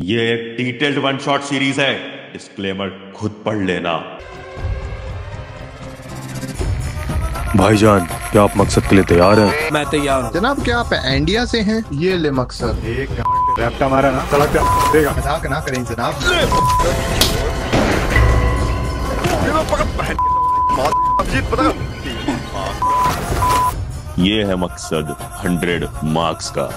ये एक detailed one shot series है, डिस्क्लेमर खुद पढ़ लेना। भाईजान, क्या आप मकसद के लिए तैयार हैं? मैं तैयार हूँ जनाब। क्या आप इंडिया से हैं? ये ले मकसद एक रैप्टा मारा ना साला क्या देगा। मजाक ना करें जनाब। ये है मकसद 100 मार्क्स का।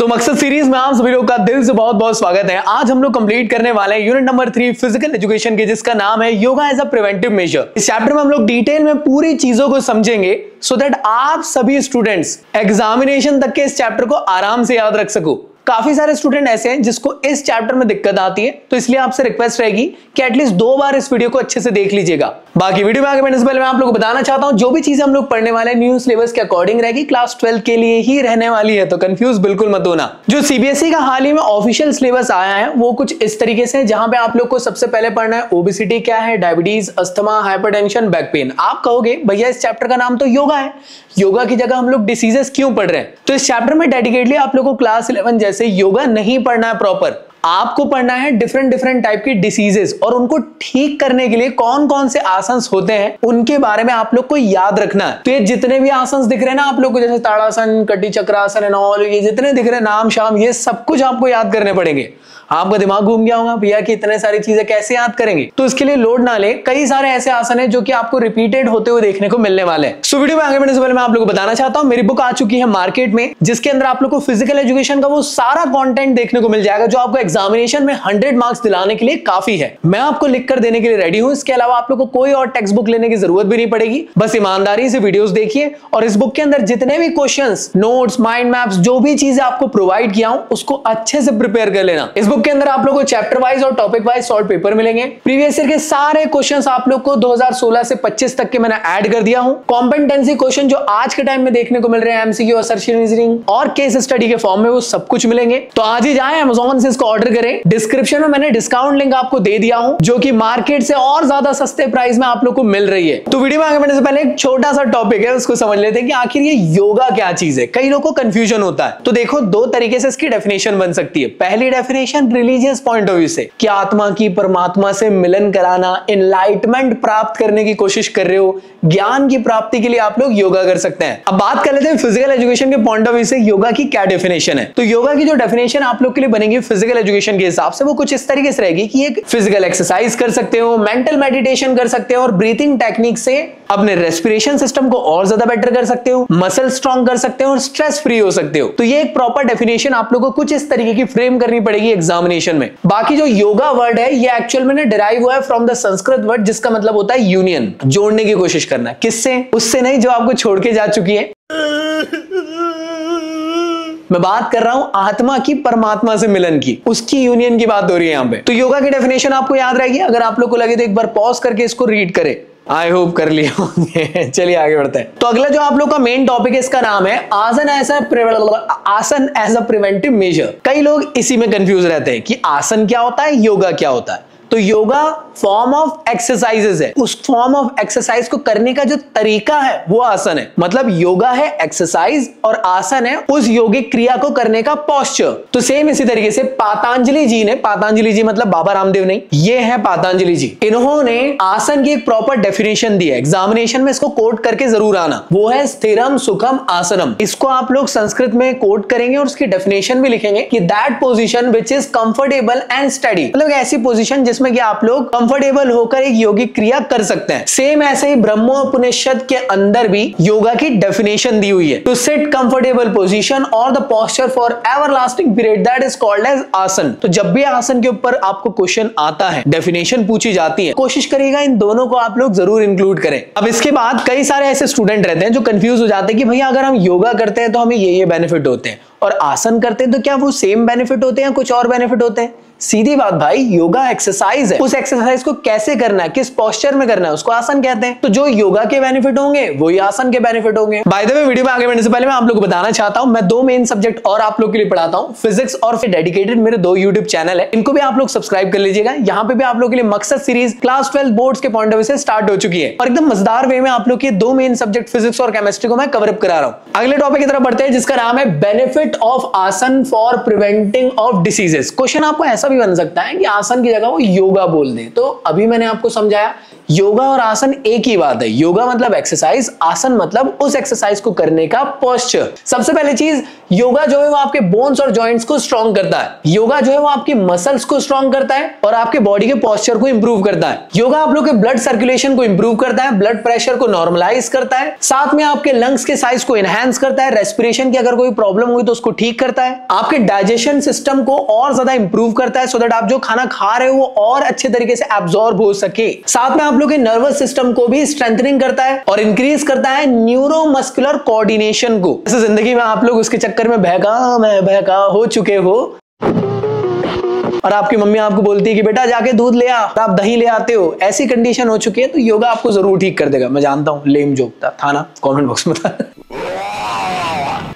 मकसद सीरीज में आप सभी लोग का दिल से बहुत बहुत स्वागत है। आज हम लोग कंप्लीट करने वाले हैं यूनिट नंबर 3 फिजिकल एजुकेशन के, जिसका नाम है yoga as a preventive measure. इस चैप्टर में हम लोग डिटेल में पूरी चीजों को समझेंगे सो दैट आप सभी स्टूडेंट्स एग्जामिनेशन तक के इस चैप्टर को आराम से याद रख सको। काफी सारे स्टूडेंट ऐसे हैं जिसको इस चैप्टर में दिक्कत आती है, तो इसलिए आपसे रिक्वेस्ट रहेगी कि एटलीस्ट 2 बार इस वीडियो को अच्छे से देख लीजिएगा। बाकी वीडियो में आगे बढ़ने से पहले मैं आप लोगों को बताना चाहता हूं, जो भी चीजें हम लोग पढ़ने वाले हैं न्यू सिलेबस के अकॉर्डिंग रहेगी, क्लास 12 के लिए ही रहने वाली है, तो कंफ्यूज बिल्कुल मत होना। जो सीबीएसई का हाल ही में ऑफिशियल सिलेबस आया है वो कुछ इस तरीके से, जहां पे आप लोग को सबसे पहले पढ़ना है ओबेसिटी क्या है, diabetes, asthma, hypertension, back pain. आप कहोगे भैया इस चैप्टर का नाम तो योगा है, योगा की जगह हम लोग डिसीजेस क्यों पढ़ रहे हैं? तो इस चैप्टर में डेडिकेटली आप लोग को क्लास 11 जैसे योगा नहीं पढ़ना है प्रॉपर, आपको पढ़ना है डिफरेंट टाइप की डिसीजेस और उनको ठीक करने के लिए कौन कौन से आसन होते हैं उनके बारे में आप लोग को याद रखना है। तो ये जितने भी आसन दिख रहे हैं ना आप लोग को, जैसे ताड़ासन, कटी चक्रासन एंड ऑल, ये जितने दिख रहे हैं नाम शाम, ये सब कुछ आपको याद करने पड़ेंगे। आपका दिमाग घूम गया होगा भैया कि इतने सारी चीजें कैसे याद करेंगे, तो इसके लिए लोड ना ले। कई सारे ऐसे आसन है जो कि आपको रिपीटेड होते हुए देखने को मिलने वाले हैं। सो वीडियो में आगे बढ़ने से पहले मैं आप लोगों को बताना चाहता हूं, मेरी बुक आ चुकी है मार्केट में, जिसके अंदर आप लोग को फिजिकल एजुकेशन का वो सारा कंटेंट देखने को मिल जाएगा जो आपको एग्जामिनेशन में 100 मार्क्स दिलाने के लिए काफी है। मैं आपको लिख कर देने के लिए रेडी हूं। इसके अलावा आप लोग को कोई और टेक्स्ट बुक लेने की जरूरत भी नहीं पड़ेगी, बस ईमानदारी से वीडियोस देखिए और इस बुक के अंदर जितने भी क्वेश्चंस, नोट्स, माइंड मैप्स, जो भी चीजें आपको प्रोवाइड किया हूं उसको अच्छे से प्रिपेयर कर लेना। इस बुक के अंदर आप लोग को चैप्टर वाइज और टॉपिक वाइज शॉर्ट पेपर मिलेंगे। प्रीवियस ईयर के सारे क्वेश्चंस आप लोग को 2016 से 25 तक के मैंने ऐड कर दिया हूं। कॉम्पिटेंसी क्वेश्चन जो आज के टाइम में देखने को मिल रहे हैं, एमसीक्यू, असर्शन रीजनिंग और केस स्टडी के फॉर्म में, वो सब कुछ मिलेंगे। तो आज ही जाएं अमेज़न से इसको ऑर्डर करें। डिस्क्रिप्शन में मैंने डिस्काउंट लिंक आपको दे दिया हूं जो कि मार्केट से और ज्यादा सस्ते प्राइस में आप लोग को मिल रही है। तो वीडियो में आगे बढ़ने से पहले एक छोटा सा टॉपिक है, उसको समझ लेते हैं कि आखिर ये योगा क्या चीज है। कई लोगों को कंफ्यूजन होता है। तो देखो 2 तरीके से इसकी डेफिनेशन बन सकती है। पहली definition religious point of view से, कि आत्मा की परमात्मा से मिलन कराना, एनलाइटमेंट प्राप्त करने की कोशिश कर रहे हो, ज्ञान की प्राप्ति के लिए आप लोग योगा कर सकते हैं। अब बात कर लेते हैं फिजिकल एजुकेशन के पॉइंट ऑफ व्यू से योगा की क्या डेफिनेशन है। तो योगा की जो डेफिनेशन आप लोग के लिए बनेगी फिजिकल एजुकेशन के हिसाब से, वो कुछ इस तरीके से रहेगी कि एक फिजिकल एक्सरसाइज कर सकते हो, मेंटल मेडिटेशन कर सकते हो और ब्रीथिंग टेक्निक से अपने रेस्पिरेशन सिस्टम को और ज्यादा बेटर कर सकते हो, मसल स्ट्रॉन्ग कर सकते हो और स्ट्रेस फ्री हो सकते हो। तो ये एक प्रॉपर डेफिनेशन आप लोगों को कुछ इस तरीके की फ्रेम करनी पड़ेगी एग्जामिनेशन में। बाकी जो योगा वर्ड है ये एक्चुअल में डिराइव हुआ है फ्रॉम द संस्कृत वर्ड, जिसका मतलब होता है यूनियन, जोड़ने की कोशिश करना। किससे? उससे नहीं जो आपको छोड़ के जा चुकी है। मैं बात कर रहा हूं आत्मा की परमात्मा से मिलन की, उसकी यूनियन की बात हो रही है यहां पे। तो योगा की डेफिनेशन आपको याद रहेगी। अगर आप लोग को लगे तो एक बार पॉज करके इसको रीड करें। आई होप कर लिए होंगे। चलिए आगे बढ़ते हैं। तो अगला जो आप लोग का मेन टॉपिक है, इसका नाम है आसन एज अ प्रिवेंटिव मेजर। कई लोग इसी में कंफ्यूज रहते हैं कि आसन क्या होता है, योगा क्या होता है। तो योगा फॉर्म ऑफ एक्सरसाइजेस है, उस फॉर्म ऑफ एक्सरसाइज को करने का जो तरीका है वो आसन है। मतलब योगा है एक्सरसाइज और आसन है उस योगिक क्रिया को करने का पोस्चर। तो सेम इसी तरीके से पातंजलि जी ने, पातंजलि जी मतलब बाबा रामदेव नहीं, ये है पातंजलि जी, इन्होंने आसन की एक प्रॉपर डेफिनेशन दी है। एग्जामिनेशन में इसको कोट करके जरूर आना। वो है स्थिरम सुखम आसनम। इसको आप लोग संस्कृत में कोट करेंगे और उसकी डेफिनेशन भी लिखेंगे कि that position which is comfortable and study. मतलब ऐसी पोजिशन जिसमें कि आप लोग कंफर्टेबल होकर एक योगिक क्रिया कर सकते हैं। सेम ऐसे ही ब्रह्मोपनिषद के अंदर भी योगा की डेफिनेशन दी हुई है। टू सिट कंफर्टेबल पोजीशन और the posture for everlasting period, that is called as asana. तो जब भी आसन के ऊपर आपको क्वेश्चन आता है, डेफिनेशन पूछी जाती है, कोशिश करिएगा इन दोनों को आप लोग जरूर इंक्लूड करें। अब इसके बाद कई सारे ऐसे स्टूडेंट रहते हैं जो कंफ्यूज हो जाते हैं कि भैया अगर हम योगा करते हैं तो हमें ये बेनिफिट होते हैं और आसन करते हैं तो क्या वो सेम बेनिफिट होते हैं, कुछ और बेनिफिट होते हैं? सीधी बात भाई, योगा एक्सरसाइज है। उस एक्सरसाइज को कैसे करना है, किस पोस्चर में करना है, उसको आसन कहते हैं। तो जो योगा के बेनिफिट होंगे वही आसन के बेनिफिट होंगे। बाय द वे, वीडियो में आगे बढ़ने से पहले मैं आप लोगों को बताना चाहता हूं, मैं दो मेन सब्जेक्ट और आप लोग के लिए पढ़ाता हूं, फिजिक्स और फिर डेडिकेटेड मेरे दो यूट्यूब चैनल है, इनको भी आप लोग सब्सक्राइब कर लीजिएगा। यहाँ पे भी आप लोग के लिए मकसद सीरीज क्लास 12 बोर्ड्स के पॉइंट ऑफ व्यू से स्टार्ट हो चुकी है और एकदम मजेदार वे में आप लोग के दो मेन सब्जेक्ट फिजिक्स और केमिस्ट्री को मैं कवर अप करा रहा हूं। अगले टॉपिक की तरफ बढ़ते हैं जिसका नाम है बेनिफिट ऑफ आसन for preventing of diseases. Question आपको ऐसा भी बन सकता है कि आसन की जगह वो योगा बोल दे। तो अभी मैंने आपको समझाया योगा और आसन एक ही बात है। योगा मतलब एक्सरसाइज, आसन मतलब उस एक्सरसाइज को करने का पोस्चर। सबसे पहले चीज, योगा जो है वो आपके बोन्स और जॉइंट्स को स्ट्रॉन्ग करता है। योगा जो है वो आपकी मसल्स को स्ट्रॉन्ग करता है और आपके बॉडी के पोस्चर को इंप्रूव करता है। योगा आप लोग के ब्लड सर्कुलेशन को इंप्रूव करता है, ब्लड प्रेशर को नॉर्मलाइज करता है, साथ में आपके लंग्स के साइज को एनहांस करता है, रेस्पिरेशन की अगर कोई प्रॉब्लम हुई तो उसको ठीक करता है, आपके डाइजेशन सिस्टम को और ज्यादा इंप्रूव करता है सो दैट आप जो खाना खा रहे हो वो और अच्छे तरीके से एब्जॉर्ब हो सके। साथ में आप लोग के नर्वस सिस्टम को भी स्ट्रेंथनिंग करता है और इंक्रीज करता है न्यूरोमस्कुलर कोऑर्डिनेशन को। ऐसे जिंदगी में आप लोग उसके चक्कर में बहका हो चुके हो और आपकी मम्मी आपको बोलती है कि बेटा जाके दूध ले आ, आप दही ले आते हो, ऐसी कंडीशन हो चुकी है तो योगा आपको जरूर ठीक कर देगा। मैं जानता हूं लेम जोक था ना, कमेंट बॉक्स में था।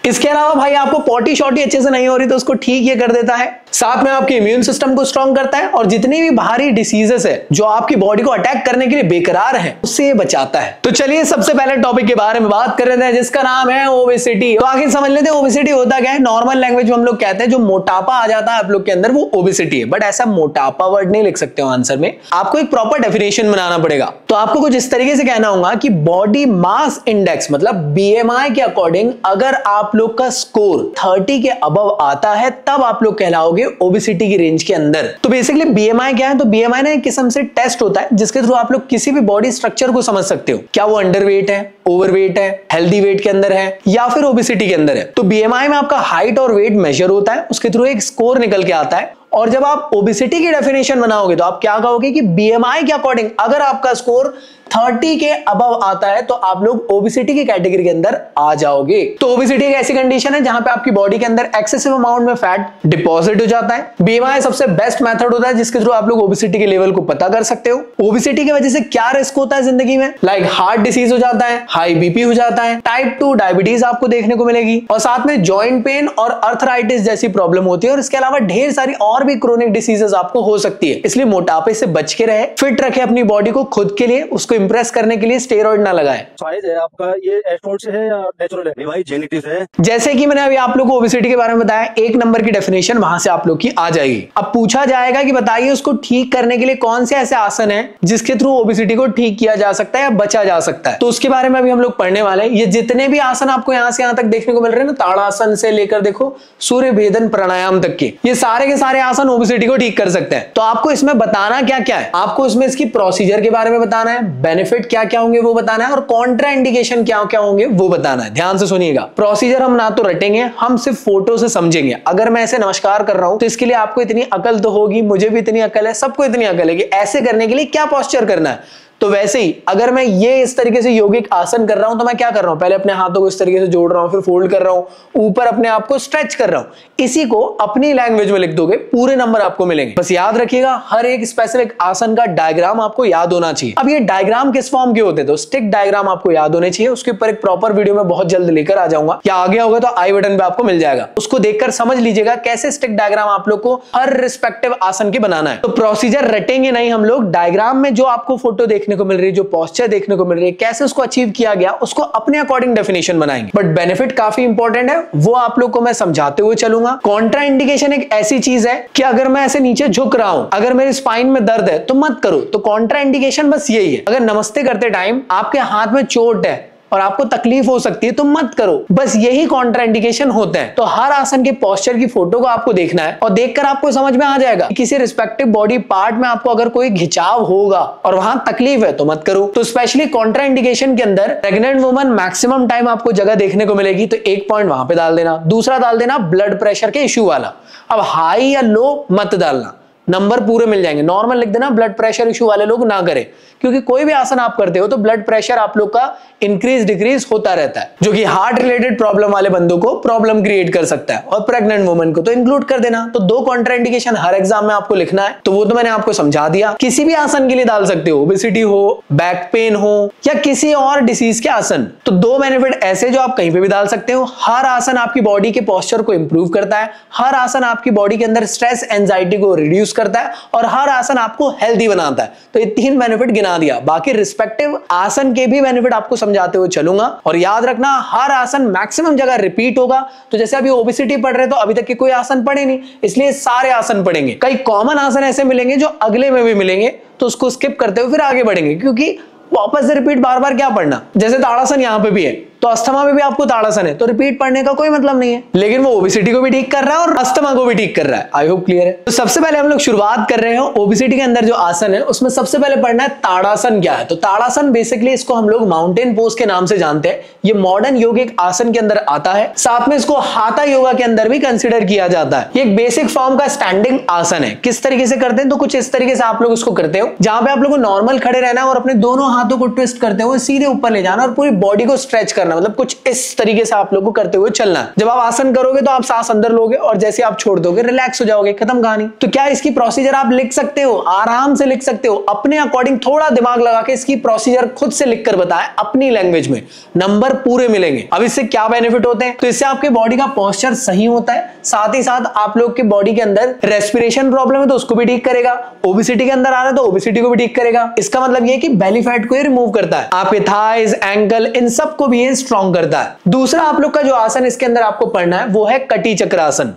इसके अलावा भाई आपको पॉटी शॉटी अच्छे से नहीं हो रही तो उसको ठीक ये कर देता है। साथ में आपके इम्यून सिस्टम को स्ट्रॉन्ग करता है और जितनी भी बाहरी डिसीजेस है जो आपकी बॉडी को अटैक करने के लिए बेकरार है उससे बचाता है। तो चलिए सबसे पहले टॉपिक के बारे में बात कर रहे हैं जिसका नाम है ओबेसिटी। तो आखिर समझ लेते हैं ओबेसिटी होता क्या है। नॉर्मल लैंग्वेज में हम लोग कहते हैं जो मोटापा आ जाता है आप लोग के अंदर वो ओबेसिटी है, बट ऐसा मोटापा वर्ड नहीं लिख सकते हो आंसर में, आपको एक प्रॉपर डेफिनेशन बनाना पड़ेगा। तो आपको कुछ इस तरीके से कहना होगा कि बॉडी मास इंडेक्स मतलब BMI के अकॉर्डिंग अगर आप लोग का स्कोर 30 के अबव आता है तब आप लोग कहलाओगे ओबेसिटी की रेंज के अंदर। तो बेसिकली BMI क्या है, तो BMI ना एक किस्म से टेस्ट होता है जिसके थ्रू आप लोग किसी भी बॉडी स्ट्रक्चर को समझ सकते हो, क्या वो अंडरवेट है, ओवरवेट है, हेल्दी वेट के अंदर है या फिर ओबेसिटी के अंदर है। तो BMI में आपका हाइट और वेट मेजर होता है, उसके थ्रू एक स्कोर निकल के आता है। और जब आप ओबेसिटी की डेफिनेशन बनाओगे तो आप क्या कहोगे कि BMI के अकॉर्डिंग अगर आपका स्कोर 30 के अबव आता है तो आप लोग ओबेसिटी की कैटेगरी के अंदर आ जाओगे। तो ओबेसिटी एक ऐसी कंडीशन है जहां पे आपकी बॉडी के अंदर एक्सेसिव अमाउंट में फैट डिपॉजिट हो जाता है। BMI सबसे बेस्ट मेथड होता है जिसके थ्रू आप लोग ओबेसिटी के लेवल को पता कर सकते हो। ओबेसिटी की वजह से क्या रिस्क होता है जिंदगी में, लाइक हार्ट डिसीज हो जाता है, हाई BP हो जाता है, टाइप 2 डायबिटीज आपको देखने को मिलेगी और साथ में जॉइंट पेन और अर्थराइटिस जैसी प्रॉब्लम होती है और इसके अलावा ढेर सारी और भी क्रोनिक डिसीजेस आपको हो सकती है। इसलिए मोटापे से बच के रहे, फिट रखे अपनी बॉडी को, खुद के लिए उसको इंप्रेस करने के लिए स्टेरॉइड ना लगाएं। साइज है आपका ये एस्ट्रोड से है या नेचुरल है? नहीं भाई जेनेटिक्स है। जैसे कि मैंने अभी आप लोगों को ओबेसिटी के बारे में बताया, एक नंबर की डेफिनेशन वहां से आप लोग की आ जाएगी। अब पूछा जाएगा कि बताइए उसको ठीक करने के लिए कौन से ऐसे आसन है जिसके थ्रू ओबेसिटी को ठीक किया जा सकता है या बचा जा सकता है। तो उसके बारे में अभी हम लोग पढ़ने वाले हैं। ये जितने भी आसन आपको यहां से यहां तक देखने को मिल रहे हैं ना, ताड़ासन से लेकर देखो सूर्य भेदन प्राणायाम तक के, ये सारे के सारे आसन ओबेसिटी को ठीक कर सकते हैं। तो आपको इसमें बताना क्या क्या है, आपको इसमें इसकी प्रोसीजर के बारे में बताना है, बेनिफिट क्या क्या होंगे वो बताना है और कॉन्ट्रा इंडिकेशन क्या क्या होंगे वो बताना है। ध्यान से सुनिएगा, प्रोसीजर हम ना तो रटेंगे, हम सिर्फ फोटो से समझेंगे। अगर मैं ऐसे नमस्कार कर रहा हूं तो इसके लिए आपको इतनी अकल तो होगी, मुझे भी इतनी अकल है, सबको इतनी अकल है कि ऐसे करने के लिए क्या पोस्चर करना है। तो वैसे ही अगर मैं ये इस तरीके से यौगिक आसन कर रहा हूं तो मैं क्या कर रहा हूं, पहले अपने हाथों को इस तरीके से जोड़ रहा हूं, फिर फोल्ड कर रहा हूं, ऊपर अपने आप को स्ट्रेच कर रहा हूं। इसी को अपनी लैंग्वेज में लिख दोगे, पूरे नंबर आपको मिलेंगे। बस याद रखिएगा हर एक स्पेसिफिक आसन का डायग्राम आपको याद होना चाहिए। अब ये डायग्राम किस फॉर्म के होते हैं, तो स्टिक डायग्राम आपको याद होने चाहिए। उसके ऊपर एक प्रॉपर वीडियो में बहुत जल्द लेकर आ जाऊंगा, या आ गया होगा तो आई बटन पे आपको मिल जाएगा, उसको देखकर समझ लीजिएगा कैसे स्टिक डायग्राम आप लोग को हर रिस्पेक्टिव आसन के बनाना है। तो प्रोसीजर रटेंगे नहीं हम लोग, डायग्राम में जो आपको फोटो देखने को मिल रही है, जो देखने को मिल रही है, कैसे उसको अचीव किया गया, उसको अपने अकॉर्डिंग डेफिनेशन बनाएंगे। बट बेनिफिट काफी इंपॉर्टेंट है, वो आप लोग को मैं समझाते हुए चलूंगा। कॉन्ट्रा इंडिकेशन एक ऐसी चीज है कि अगर मैं ऐसे नीचे झुक रहा हूं, अगर मेरी स्पाइन में दर्द है तो मत करो। तो कॉन्ट्रा इंडिकेशन बस यही है, अगर नमस्ते करते टाइम आपके हाथ में चोट है और आपको तकलीफ हो सकती है तो मत करो, बस यही कॉन्ट्राइंडिकेशन होते हैं। तो हर आसन के पोस्चर की फोटो को आपको देखना है और देखकर आपको समझ में आ जाएगा कि किसी रिस्पेक्टिव बॉडी पार्ट में आपको अगर कोई खिंचाव होगा और वहां तकलीफ है तो मत करो। तो स्पेशली कॉन्ट्राइंडिकेशन के अंदर प्रेग्नेंट वुमन मैक्सिमम टाइम आपको जगह देखने को मिलेगी, तो एक पॉइंट वहां पे डाल देना। दूसरा डाल देना ब्लड प्रेशर के इश्यू वाला, अब हाई या लो मत डालना, नंबर पूरे मिल जाएंगे। नॉर्मल लिख देना, ब्लड प्रेशर इशू वाले लोग ना करें, क्योंकि कोई भी आसन आप करते हो तो ब्लड प्रेशर आप लोग का इंक्रीज डिक्रीज होता रहता है, जो कि हार्ट रिलेटेड प्रॉब्लम वाले बंदों को प्रॉब्लम क्रिएट कर सकता है, और प्रेग्नेंट वुमेन को तो इंक्लूड कर देना। तो 2 कॉन्ट्राइंडिकेशन हर एग्जाम में आपको लिखना है, तो वो तो मैंने आपको समझा दिया। किसी भी आसन के लिए डाल सकते हो, ओबेसिटी हो, बैक पेन हो, या किसी और डिसीज के आसन। तो 2 बेनिफिट ऐसे जो आप कहीं पे भी डाल सकते हो। हर आसन आपकी बॉडी के पोस्चर को इंप्रूव करता है, हर आसन आपकी बॉडी के अंदर स्ट्रेस एंजाइटी को रिड्यूस करता है, और हर आसन आपको हेल्दी बनाता है। तो ये 3 बेनिफिट गिना दिया। बाकी रिस्पेक्टिव आसन के भी बेनिफिट आपको समझाते हुए चलूंगा। और याद रखना, हर आसन मैक्सिमम जगह रिपीट होगा। तो जैसे अभी ओबेसिटी पढ़ रहे तो अभी तक के कोई आसन पढ़े नहीं, इसलिए सारे आसन पढ़ेंगे। कई कॉमन आसन ऐसे मिलेंगे जो अगले में भी मिलेंगे, तो उसको स्किप करते हुए फिर आगे बढ़ेंगे, क्योंकि वापस से रिपीट बार बार क्या पढ़ना। जैसे ताड़ासन यहाँ पे भी है, तो अस्थमा में भी आपको ताड़ासन है, तो रिपीट पढ़ने का कोई मतलब नहीं है, लेकिन वो ओबेसिटी को भी ठीक कर रहा है और अस्थमा को भी ठीक कर रहा है। आई होप क्लियर है। तो सबसे पहले हम लोग शुरुआत कर रहे हैं ओबेसिटी के अंदर जो आसन है उसमें सबसे पहले पढ़ना है ताड़ासन क्या है। तो ताड़ासन बेसिकली इसको हम लोग माउंटेन पोज के नाम से जानते हैं। ये मॉडर्न योगिक आसन के अंदर आता है, साथ में इसको हाथा योगा के अंदर भी कंसिडर किया जाता है। ये एक बेसिक फॉर्म का स्टैंडिंग आसन है। किस तरीके से करते हैं, तो कुछ इस तरीके से आप लोग इसको करते हो, जहां पे आप लोग को नॉर्मल खड़े रहना है और अपने दोनों हाथों को ट्विस्ट करते हुए सीधे ऊपर ले जाना और पूरी बॉडी को स्ट्रेच करना, मतलब कुछ इस तरीके से आप लोगों को करते हुए चलना है। जब आप आसन करोगे तो आप सांस अंदर लोगे और जैसे आप छोड़ दोगे रिलैक्स हो जाओगे, खत्म कहानी। तो क्या इसकी प्रोसीजर आप लिख सकते हो, आराम से लिख सकते हो, अपने अकॉर्डिंग थोड़ा दिमाग लगा के इसकी प्रोसीजर खुद से लिख कर बताएं अपनी लैंग्वेज में, नंबर पूरे मिलेंगे। अब इससे क्या बेनिफिट होते हैं, तो इससे आपके बॉडी का पोस्चर सही होता है, साथ ही साथ आप लोग के बॉडी के अंदर रेस्पिरेशन प्रॉब्लम है तो उसको भी ठीक करेगा, ओबेसिटी के अंदर आ रहा है तो ओबेसिटी को भी ठीक करेगा। इसका मतलब ये कि बेली फैट को रिमूव करता है, आपके थाइज, एंकल, इन सब को भी ये स्ट्रॉन्ग करता है। दूसरा आप लोग का जो आसन इसके अंदर आपको पढ़ना है वो है कटी चक्रासन।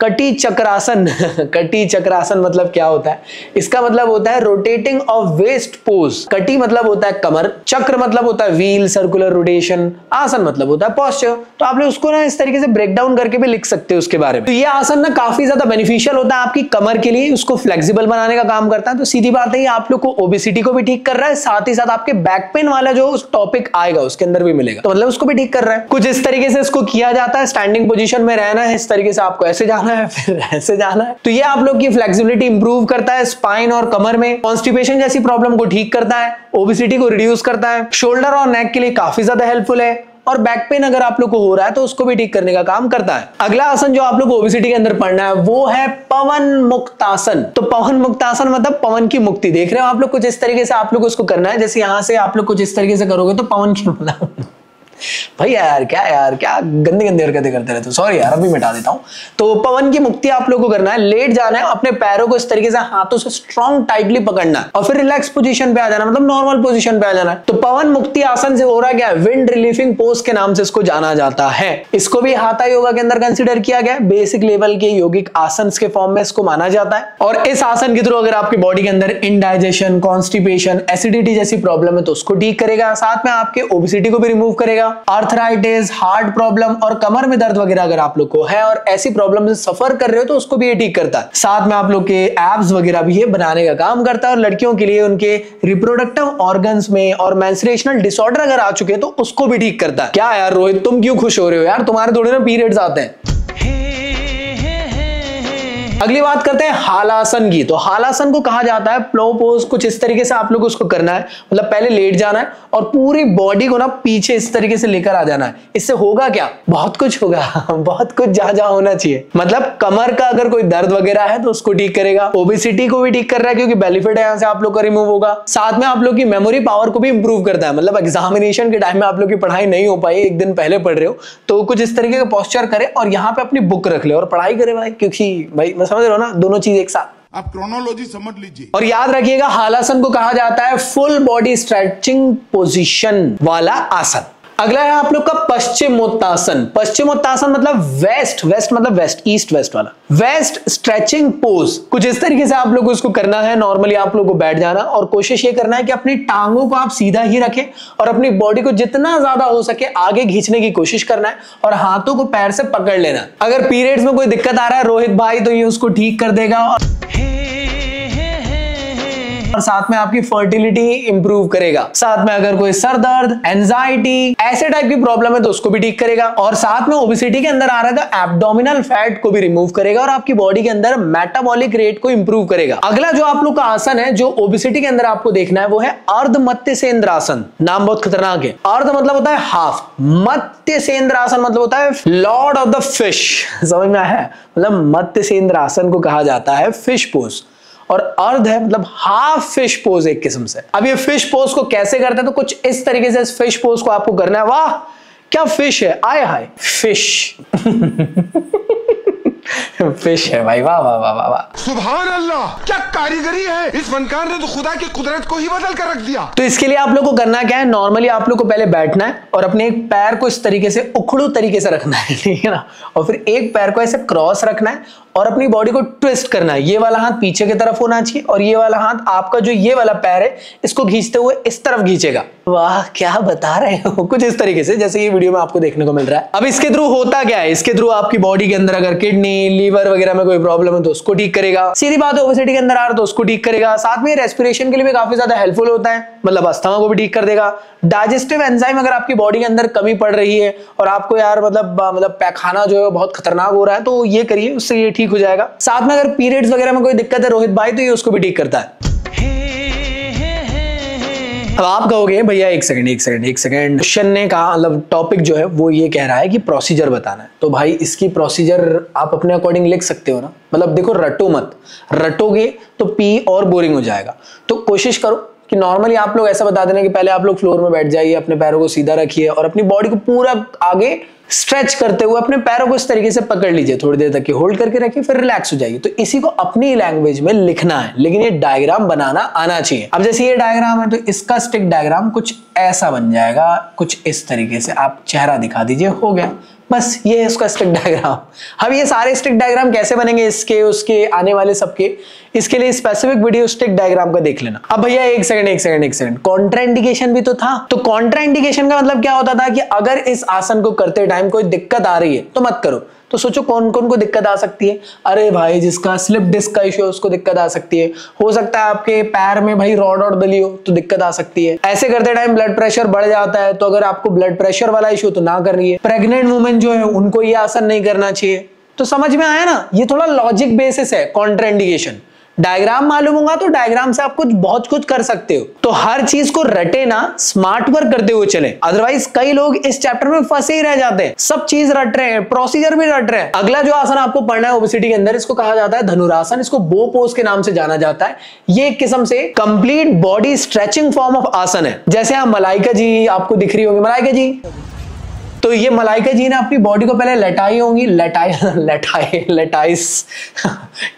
कटी चक्रासन कटी चक्रासन मतलब क्या होता है, इसका मतलब होता है रोटेटिंग ऑफ वेस्ट पोज। कटी मतलब होता है कमर, चक्र मतलब होता है व्हील, सर्कुलर रोटेशन, आसन मतलब होता है पोस्चर। तो आप लोग उसको ना इस तरीके से ब्रेक डाउन करके भी लिख सकते हो उसके बारे में। तो ये आसन ना काफी ज्यादा बेनिफिशियल होता है आपकी कमर के लिए, उसको फ्लेक्सिबल बनाने का काम करता है। तो सीधी बात है, आप लोग को ओबेसिटी को भी ठीक कर रहा है, साथ ही साथ आपके बैक पेन वाला जो टॉपिक आएगा उसके अंदर भी मिलेगा, तो मतलब उसको भी ठीक कर रहा है। कुछ इस तरीके से इसको किया जाता है, स्टैंडिंग पोजीशन में रहना है, इस तरीके से आपको ऐसे जाना है, फिर ऐसे जाना है। तो ये आप लोग की फ्लेक्सिबिलिटी इंप्रूव करता है स्पाइन और कमर में, कॉन्स्टिपेशन जैसी प्रॉब्लम को ठीक करता है, ओबेसिटी को रिड्यूस करता है, शोल्डर और नेक के लिए काफी ज्यादा हेल्पफुल है, और बैक पेन अगर आप लोग को हो रहा है तो उसको भी ठीक करने का काम करता है। अगला आसन जो आप लोग ओबेसिटी के अंदर पढ़ना है वो है पवन मुक्तासन। तो पवन मुक्तासन मतलब पवन की मुक्ति। देख रहे हो आप लोग, कुछ इस तरीके से आप लोग उसको करना है, जैसे यहां से आप लोग कुछ इस तरीके से करोगे तो पवन की भैया यार क्या गंदी गंदी हरकतें करते रहते हो, सॉरी यार अभी मिटा देता हूं। तो पवन की मुक्ति आप लोगों को करना है, लेट जाना है, अपने पैरों को इस तरीके से हाथों से स्ट्रॉन्ग टाइटली पकड़ना है और फिर रिलैक्स पोजीशन पे आ जाना, मतलब नॉर्मल पोजीशन पे आ जाना है। तो पवन मुक्ति आसन से हो रहा क्या है, विंड रिलीफिंग पोज के नाम से इसको जाना जाता है। इसको भी हाथा योगा के अंदर कंसिडर किया गया, बेसिक लेवल के योगिक आसन के फॉर्म में इसको माना जाता है। और इस आसन के थ्रू अगर आपकी बॉडी के अंदर इंडाइजेशन, कॉन्स्टिपेशन, एसिडिटी जैसी प्रॉब्लम है तो उसको ठीक करेगा, साथ में आपके ओबेसिटी को भी रिमूव करेगा। आर्थराइटिस, हार्ट प्रॉब्लम और कमर में दर्द वगैरह अगर आप लोग को है और ऐसी प्रॉब्लम से सफर कर रहे हो तो उसको भी ये ठीक करता है। साथ में आप लोग के एब्स वगैरह भी ये बनाने का काम करता है, और लड़कियों के लिए उनके रिप्रोडक्टिव ऑर्गन्स में और मेंस्ट्रुएशनल डिसऑर्डर अगर आ चुके हैं तो उसको भी ठीक करता है। क्या यार रोहित, तुम क्यों खुश हो रहे हो यार, तुम्हारे थोड़े ना पीरियड्स आते हैं। अगली बात करते हैं हालासन की। तो हालासन को कहा जाता है प्लो पोज। कुछ इस तरीके से आप लोग उसको करना है, मतलब पहले लेट जाना है और पूरी बॉडी को ना पीछे इस तरीके से लेकर आ जाना है। इससे होगा क्या, बहुत कुछ होगा बहुत कुछ जहां होना चाहिए। मतलब कमर का अगर कोई दर्द वगैरह है तो उसको ठीक करेगा, ओबेसिटी को भी ठीक कर रहा है क्योंकि बेली फैट यहां से आप लोग का रिमूव होगा। साथ में आप लोग की मेमोरी पावर को भी इंप्रूव करता है, मतलब एग्जामिनेशन के टाइम में आप लोग की पढ़ाई नहीं हो पाई, एक दिन पहले पढ़ रहे हो तो कुछ इस तरीके का पोस्चर करे और यहाँ पे अपनी बुक रख ले और पढ़ाई करे भाई, क्योंकि भाई समझ रहे हो ना, दोनों चीज एक साथ। आप क्रोनोलॉजी समझ लीजिए। और याद रखिएगा हालासन को कहा जाता है फुल बॉडी स्ट्रेचिंग पोजीशन वाला आसन। अगला है आप लोग का पश्चिमोत्तासन। पश्चिमोत्तासन मतलब वेस्ट मतलब वेस्ट, ईस्ट वेस्ट वाला वेस्ट स्ट्रेचिंग पोज। कुछ इस तरीके से आप लोग को इसको करना है। नॉर्मली आप लोग को बैठ जाना और कोशिश ये करना है कि अपनी टांगों को आप सीधा ही रखें और अपनी बॉडी को जितना ज्यादा हो सके आगे खींचने की कोशिश करना है और हाथों को पैर से पकड़ लेना। अगर पीरियड्स में कोई दिक्कत आ रहा है रोहित भाई तो ये उसको ठीक कर देगा और और साथ में आपकी फर्टिलिटी इंप्रूव करेगा। साथ में अगर कोई सर दर्द, एंजाइटी, ऐसे टाइप की प्रॉब्लम है तो उसको भी ठीक करेगा। और साथ में ओबेसिटी के अंदर आ रहा है तो एब्डोमिनल फैट को भी रिमूव करेगा और आपकी बॉडी के अंदर मेटाबॉलिक रेट को इंप्रूव करेगा। अगला जो आप लोग का आसन है जो ओबेसिटी के अंदर आपको देखना है वो है अर्धमत्स्येंद्रासन। नाम बहुत खतरनाक है। अर्ध मतलब होता है हाफ, मत्स्येंद्रासन मतलब होता है लॉर्ड ऑफ द फिश। समझ में आया? मतलब मत्स्येंद्रासन को कहा जाता है फिश पोज और अर्ध है मतलब हाफ फिश पोज एक किस्म से। अब ये फिश पोज को कैसे करते हैं तो कुछ इस तरीके से इस फिश पोज को आपको करना है। वाह क्या फिश है, आए हाय फिश फिश है भाई, वाह वाह वाह वाह वाह, सुभान अल्लाह, क्या कारीगरी है। इस फनकार ने तो खुदा की कुदरत को ही बदल कर रख दिया। तो इसके लिए आप लोग को करना क्या है, नॉर्मली आप लोग को पहले बैठना है और अपने एक पैर को इस तरीके से उखड़ू तरीके से रखना है, ठीक है ना, और फिर एक पैर को ऐसे क्रॉस रखना है और अपनी बॉडी को ट्विस्ट करना है। ये वाला हाथ पीछे की तरफ होना चाहिए और ये वाला हाथ आपका जो ये वाला पैर है इसको खींचते हुए इस तरफ खींचेगा। वाह क्या बता रहे हो, कुछ इस तरीके से जैसे ये वीडियो में आपको देखने को मिल रहा है। अब इसके थ्रू होता क्या है, इसके थ्रू आपकी बॉडी के अंदर अगर किडनी, लीवर वगैरह में कोई प्रॉब्लम है तो उसको ठीक करेगा। सीधी बात है ओबेसिटी के अंदर आ रहा तो उसको ठीक करेगा। साथ में रेस्पिरेशन के लिए भी काफी ज्यादा हेल्पफुल होता है, मतलब अस्थमा को भी ठीक कर देगा। डाइजेस्टिव एंजाइम अगर आपकी बॉडी के अंदर कमी पड़ रही है और आपको यार मतलब पैखाना जो है बहुत खतरनाक हो रहा है तो ये करिए, उससे ये ठीक हो जाएगा। साथ में अगर पीरियड्स वगैरह में कोई दिक्कत है रोहित भाई तो ये उसको भी ठीक करता है। अब आप कहोगे भैया एक सेकंड क्वेश्चन ने कहा मतलब टॉपिक जो है वो ये कह रहा है कि प्रोसीजर बताना है, तो भाई इसकी प्रोसीजर आप अपने अकॉर्डिंग लिख सकते हो ना। मतलब देखो रटो मत, रटोगे तो पी और बोरिंग हो जाएगा। तो कोशिश करो कि नॉर्मली आप लोग ऐसा बता देना कि पहले आप लोग फ्लोर में बैठ जाइए, अपने पैरों को सीधा रखिए और अपनी बॉडी को पूरा आगे स्ट्रेच करते हुए अपने पैरों को इस तरीके से पकड़ लीजिए, थोड़ी देर तक होल्ड करके रखिए, फिर रिलैक्स हो जाइए। तो इसी को अपनी लैंग्वेज में लिखना है, लेकिन ये डायग्राम बनाना आना चाहिए। अब जैसे ये डायग्राम है तो इसका स्टिक डायग्राम कुछ ऐसा बन जाएगा, कुछ इस तरीके से आप चेहरा दिखा दीजिए, हो गया बस ये है उसका स्टिक डायग्राम। अब ये सारे स्टिक डायग्राम कैसे बनेंगे, इसके उसके आने वाले सबके, इसके लिए स्पेसिफिक वीडियो स्टिक डायग्राम का देख लेना। अब भैया एक सेकंड कॉन्ट्राइंडिकेशन भी तो था। तो कॉन्ट्राइंडिकेशन का मतलब क्या होता था कि अगर इस आसन को करते टाइम कोई दिक्कत आ रही है तो मत करो। तो सोचो कौन कौन को दिक्कत आ सकती है। अरे भाई जिसका स्लिप डिस्क का इश्यू है उसको दिक्कत आ सकती है। हो सकता है आपके पैर में भाई रॉड और डली हो तो दिक्कत आ सकती है। ऐसे करते टाइम ब्लड प्रेशर बढ़ जाता है तो अगर आपको ब्लड प्रेशर वाला इश्यू तो ना करिए। प्रेग्नेंट वुमेन जो है उनको ये आसन नहीं करना चाहिए। तो समझ में आया ना, ये थोड़ा लॉजिक बेसिस है कॉन्ट्राइंडिकेशन। डायग्राम मालूम होगा तो डायग्राम से आप कुछ बहुत कुछ कर सकते हो। तो हर चीज को रटे ना, स्मार्ट वर्क करते हुए चले, अदरवाइज कई लोग इस चैप्टर में फंसे ही रह जाते हैं। सब चीज रट रहे हैं, प्रोसीजर भी रट रहे हैं। अगला जो आसन आपको पढ़ना है ओबेसिटी के अंदर, इसको कहा जाता है धनुरासन। इसको बो पोज के नाम से जाना जाता है। ये एक किस्म से complete body stretching form of आसन है। जैसे आप मलाइका जी आपको दिख रही होंगी, मलाइका जी, तो ये मलाइका जी ने अपनी बॉडी को पहले लटाई होंगी, लटाइस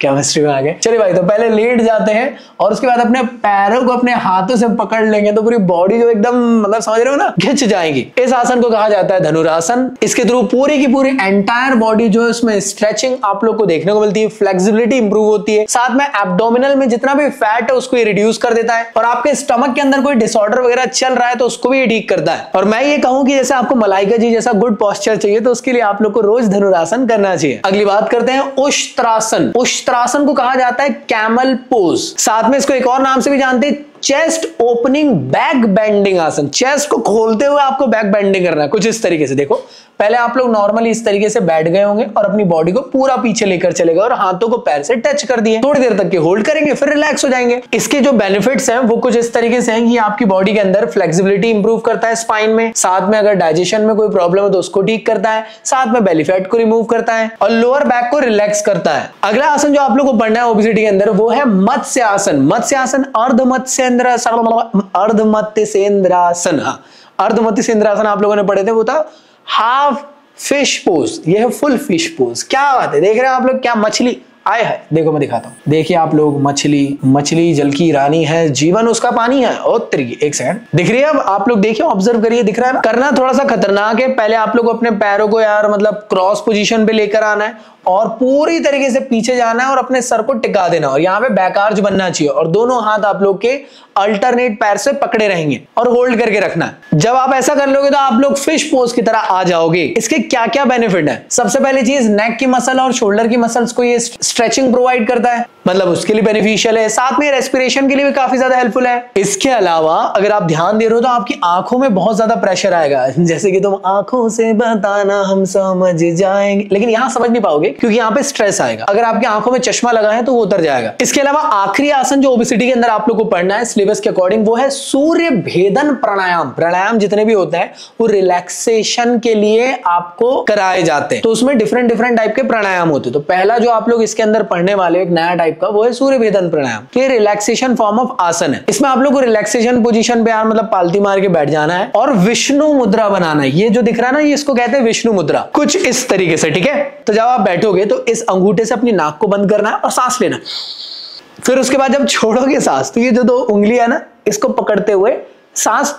केमिस्ट्री में आ गए। चलिए भाई, तो पहले लेट जाते हैं और उसके बाद अपने पैरों को अपने हाथों से पकड़ लेंगे तो पूरी बॉडी जो एकदम मतलब समझ रहे हो ना, खिंच जाएगी। इस आसन को कहा जाता है धनुरासन। इसके थ्रू पूरी की पूरी एंटायर बॉडी जो है उसमें स्ट्रेचिंग आप लोग को देखने को मिलती है, फ्लेक्सिबिलिटी इंप्रूव होती है। साथ में एब्डोमिनल में जितना भी फैट है उसको ये रिड्यूस कर देता है और आपके स्टमक के अंदर कोई डिसऑर्डर वगैरह चल रहा है तो उसको भी ये ठीक करता है। और मैं ये कहूं कि जैसे आपको मलाइका जी जैसा गुड पोस्चर चाहिए तो उसके लिए आप लोग को रोज धनुरासन करना चाहिए। अगली बात करते हैं उष्ट्रासन। उष्ट्रासन को कहा जाता है कैमल पोज। साथ में इसको एक और नाम से भी जानते हैं चेस्ट ओपनिंग बैक बेंडिंग आसन। चेस्ट को खोलते हुए आपको बैक बेंडिंग करना है कुछ इस तरीके से। देखो पहले आप लोग नॉर्मली इस तरीके से बैठ गए होंगे और अपनी बॉडी को पूरा पीछे लेकर चले गए और हाथों को पैर से टच कर दिए, थोड़ी देर तक के होल्ड करेंगे फिर रिलैक्स हो जाएंगे। इसके जो बेनिफिट्स हैं वो कुछ इस तरीके से हैं कि आपकी बॉडी के अंदर फ्लेक्सिबिलिटी इंप्रूव करता है स्पाइन में, साथ में अगर डाइजेशन में कोई प्रॉब्लम है तो उसको ठीक करता है, साथ में बेली फैट को रिमूव करता है और लोअर बैक को रिलैक्स करता है। अगला आसन जो आप लोग को पढ़ना है ओबेसिटी के अंदर वो है मत्स्य आसन। मत्स्य आसन अर्धमत्स्येंद्रासन। अर्धमत्स्येंद्रासन आप लोगों ने पढ़े थे, वो था हाफ फिश पोज, ये है फुल फिश पोज। क्या बात है, देख रहे हैं आप लोग, क्या मछली आए है। देखो मैं दिखाता हूं, देखिए आप लोग, मछली जल की रानी है, जीवन उसका पानी है। और तरीके एक सेकंड दिख रही है, अब आप लोग देखिए, ऑब्जर्व करिए, दिख रहा है ना। करना थोड़ा सा खतरनाक है। पहले आप लोग अपने पैरों को यार मतलब क्रॉस पोजीशन पे लेकर आना है और पूरी तरीके से पीछे जाना है और अपने सर को टिका देना और यहाँ पे बैक आर्च बनना चाहिए और दोनों हाथ आप लोग के अल्टरनेट पैर से पकड़े रहेंगे और होल्ड करके रखना है। जब आप ऐसा कर लोगे तो आप लोग फिश पोज की तरह आ जाओगे। इसके क्या क्या बेनिफिट है? सबसे पहली चीज, नेक की मसल और शोल्डर की मसल्स को ये स्ट्रेचिंग प्रोवाइड करता है। मतलब उसके लिए बेनिफिशियल है, साथ में रेस्पिरेशन के लिए भी काफी ज्यादा हेल्पफुल है। इसके अलावा अगर आप ध्यान दे रहे हो तो आपकी आंखों में बहुत ज्यादा प्रेशर आएगा, जैसे कि तुम आंखों से बताना हम समझ जाएंगे, लेकिन यहां समझ नहीं पाओगे क्योंकि यहां पे स्ट्रेस आएगा। अगर आपकी आंखों में चश्मा लगा है तो वो उतर जाएगा। इसके अलावा आखिरी आसन जो ओबेसिटी के अंदर आप लोग को पढ़ना है सिलेबस के अकॉर्डिंग, वो है सूर्य भेदन प्राणायाम। प्राणायाम जितने भी होते हैं वो रिलैक्सेशन के लिए आपको कराए जाते हैं, तो उसमें डिफरेंट डिफरेंट टाइप के प्राणायाम होते हैं। तो पहला जो आप लोग इसके अंदर पढ़ने वाले एक नया टाइप का, वो है सूर्य भेदन प्राणायाम। तो ये रिलैक्सेशन फॉर्म ऑफ आसन है। इसमें आप लोग को रिलैक्सेशन पोजीशन पे यार मतलब पालती मार के बैठ जाना है और विष्णु मुद्रा बनाना है। ये जो दिख रहा है ना, ये इसको कहते हैं विष्णु मुद्रा, कुछ इस तरीके से, ठीक है। तो जब आप बैठोगे तो इस अंगूठे से अपनी नाक को बंद करना है और सांस लेना। फिर उसके बाद जब छोड़ोगे सांस तो ये जो दो उंगलियां ना, इसको पकड़ते हुए सांस,